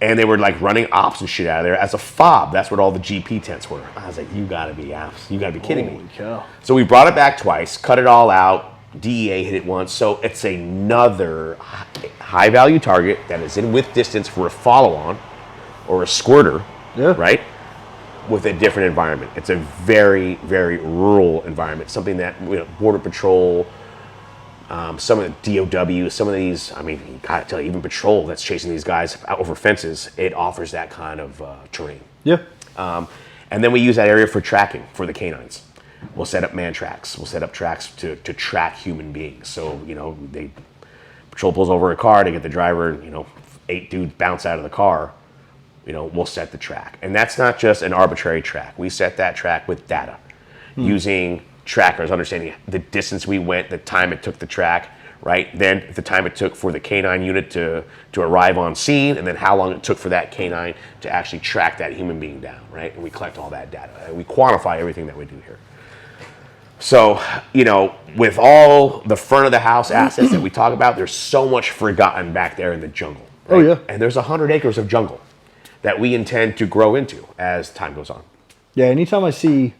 And they were like running ops and shit out of there as a fob. That's what all the GP tents were. I was like, you gotta be kidding me. Cow. So we brought it back twice, cut it all out. DEA hit it once. So it's another high value target that is in with distance for a follow on or a squirter, right? With a different environment. It's a very, very rural environment. Something that, you know, Border Patrol, some of the DOW, some of these, I mean, you gotta tell you, even patrol that's chasing these guys out over fences, it offers that kind of terrain. Yeah. And then we use that area for tracking for the canines. We'll set up man tracks. We'll set up tracks to track human beings. So, you know, patrol pulls over a car to get the driver, you know, 8 dudes bounce out of the car. You know, we'll set the track. And that's not just an arbitrary track. We set that track with data using trackers, understanding the distance we went, the time it took the track, right? Then the time it took for the canine unit to arrive on scene, and then how long it took for that canine to actually track that human being down, right? And we collect all that data. And we quantify everything that we do here. So, you know, with all the front of the house assets that we talk about, there's so much forgotten back there in the jungle. Right? Oh, yeah. And there's 100 acres of jungle that we intend to grow into as time goes on. Yeah, anytime I see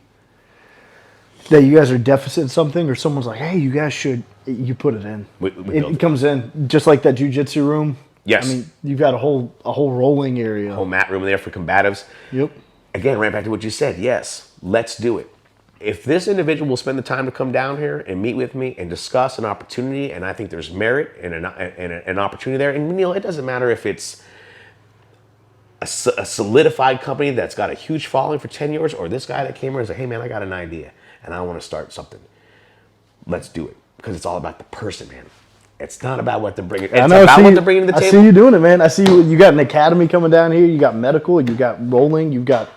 that you guys are deficit in something, or someone's like, hey, you guys should, you put it in. It comes in, just like that jiu-jitsu room. Yes. I mean, you've got a whole rolling area. Whole mat room there for combatives. Yep. Again, right back to what you said. Yes, let's do it. If this individual will spend the time to come down here and meet with me and discuss an opportunity, and I think there's merit and an opportunity there, and Neil, it doesn't matter if it's a solidified company that's got a huge following for 10 years, or this guy that came here and said, hey man, I got an idea and I want to start something. Let's do it, because it's all about the person, man. It's not about what they're bringing. It's about what they're bringing to the table. I see you doing it, man. I see you got an academy coming down here. You got medical. You got rolling. You've got.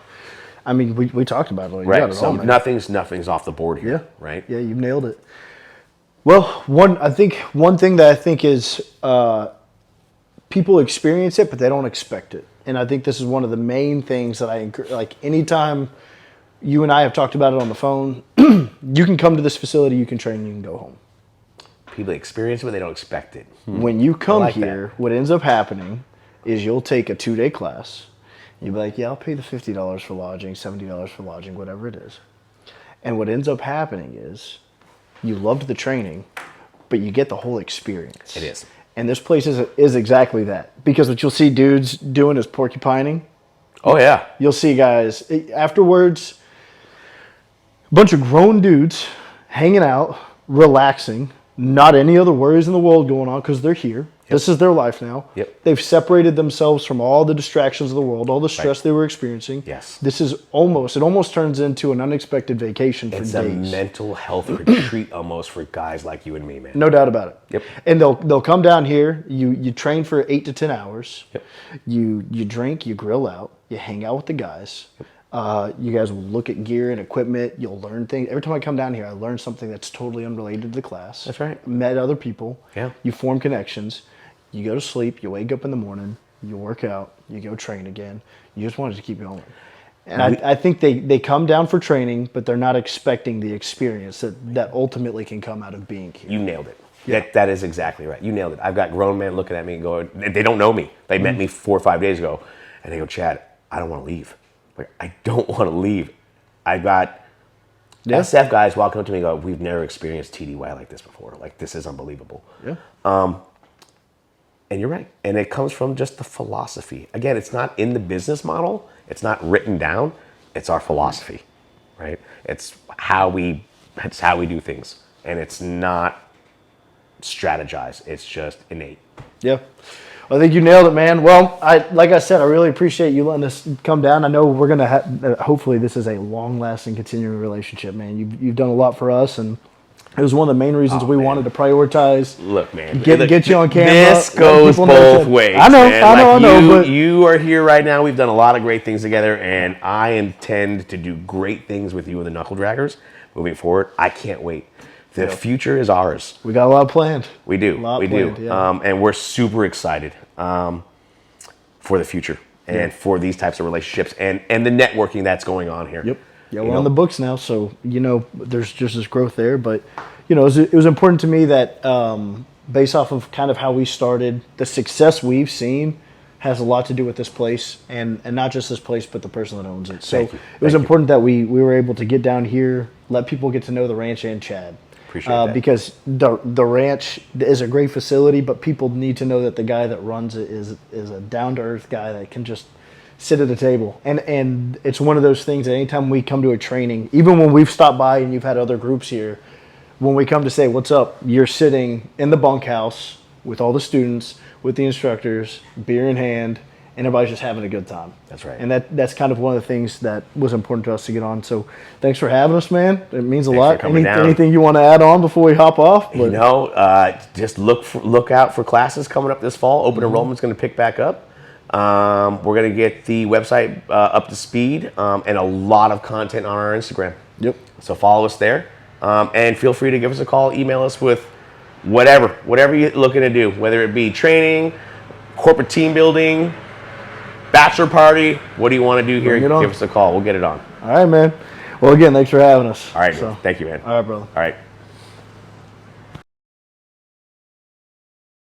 I mean, we talked about it. You right. got it So all, man. nothing's off the board here. Yeah. Right. Yeah, you've nailed it. Well, one thing that I think is people experience it, but they don't expect it, and I think this is one of the main things that I encourage. Like anytime you and I have talked about it on the phone, you can come to this facility, you can train, you can go home. People experience it, but they don't expect it. When you come like here, that. what ends up happening is you'll take a 2-day class. You'll be like, yeah, I'll pay the $50 for lodging, $70 for lodging, whatever it is. And what ends up happening is you loved the training, but you get the whole experience. It is. And this place is exactly that. Because what you'll see dudes doing is porcupining. Oh, yeah. You'll see guys, afterwards, a bunch of grown dudes hanging out, relaxing, not any other worries in the world going on because they're here. Yep. This is their life now. Yep. They've separated themselves from all the distractions of the world, all the stress they were experiencing. Yes. This is almost turns into an unexpected vacation for It's days. a mental health retreat almost for guys like you and me, man. No doubt about it. Yep. And they'll come down here. You train for 8 to 10 hours. Yep. You drink. You grill out. You hang out with the guys. Yep. You guys will look at gear and equipment. You'll learn things. Every time I come down here, I learn something that's totally unrelated to the class. That's right. Met other people. Yeah. You form connections. You go to sleep. You wake up in the morning. You work out. You go train again. You just want it to keep going. And I think they come down for training, but they're not expecting the experience that ultimately can come out of being here. You nailed it. Yeah. That is exactly right. You nailed it. I've got grown men looking at me and going, they don't know me. They met me 4 or 5 days ago, and they go, Chad, I don't want to leave. Like, I don't want to leave. I've got SF guys walking up to me and go, we've never experienced TDY like this before. Like, this is unbelievable. Yeah. And you're right. And it comes from just the philosophy. Again, it's not in the business model. It's not written down. It's our philosophy, right? It's how we do things. And it's not strategized. It's just innate. Yeah. I think you nailed it, man. Well, like I said, I really appreciate you letting us come down. I know we're going to hopefully this is a long-lasting, continuing relationship, man. You've done a lot for us, and it was one of the main reasons we wanted to prioritize. Look, man. Get you on camera. This goes both ways. I know, man. I know. But you are here right now. We've done a lot of great things together, and I intend to do great things with you and the Knuckle Draggers moving forward. I can't wait. The future is ours. We got a lot planned. We do. We do. Yeah. And we're super excited for the future and for these types of relationships and the networking that's going on here. Yep. Yeah, we're on the books now, so there's just this growth there. But it was important to me that based off of kind of how we started, the success we've seen has a lot to do with this place, and not just this place, but the person that owns it. So it was important that we were able to get down here, let people get to know the ranch and Chad. Appreciate that. Because the ranch is a great facility, but people need to know that the guy that runs it is a down-to-earth guy that can just sit at a table. And it's one of those things that anytime we come to a training, even when we've stopped by and you've had other groups here, when we come to say, what's up, you're sitting in the bunkhouse with all the students, with the instructors, beer in hand, and everybody's just having a good time. That's right. And that's kind of one of the things that was important to us to get on. So thanks for having us, man. It means a lot. Anything you want to add on before we hop off? Just look out for classes coming up this fall. Open enrollment's going to pick back up. We're going to get the website up to speed and a lot of content on our Instagram. Yep. So follow us there. And feel free to give us a call, email us with whatever you're looking to do, whether it be training, corporate team building, bachelor party. What do you want to do here? Give us a call. We'll get it on. All right, man. Well, again, thanks for having us. All right, Thank you, man. All right, brother. All right.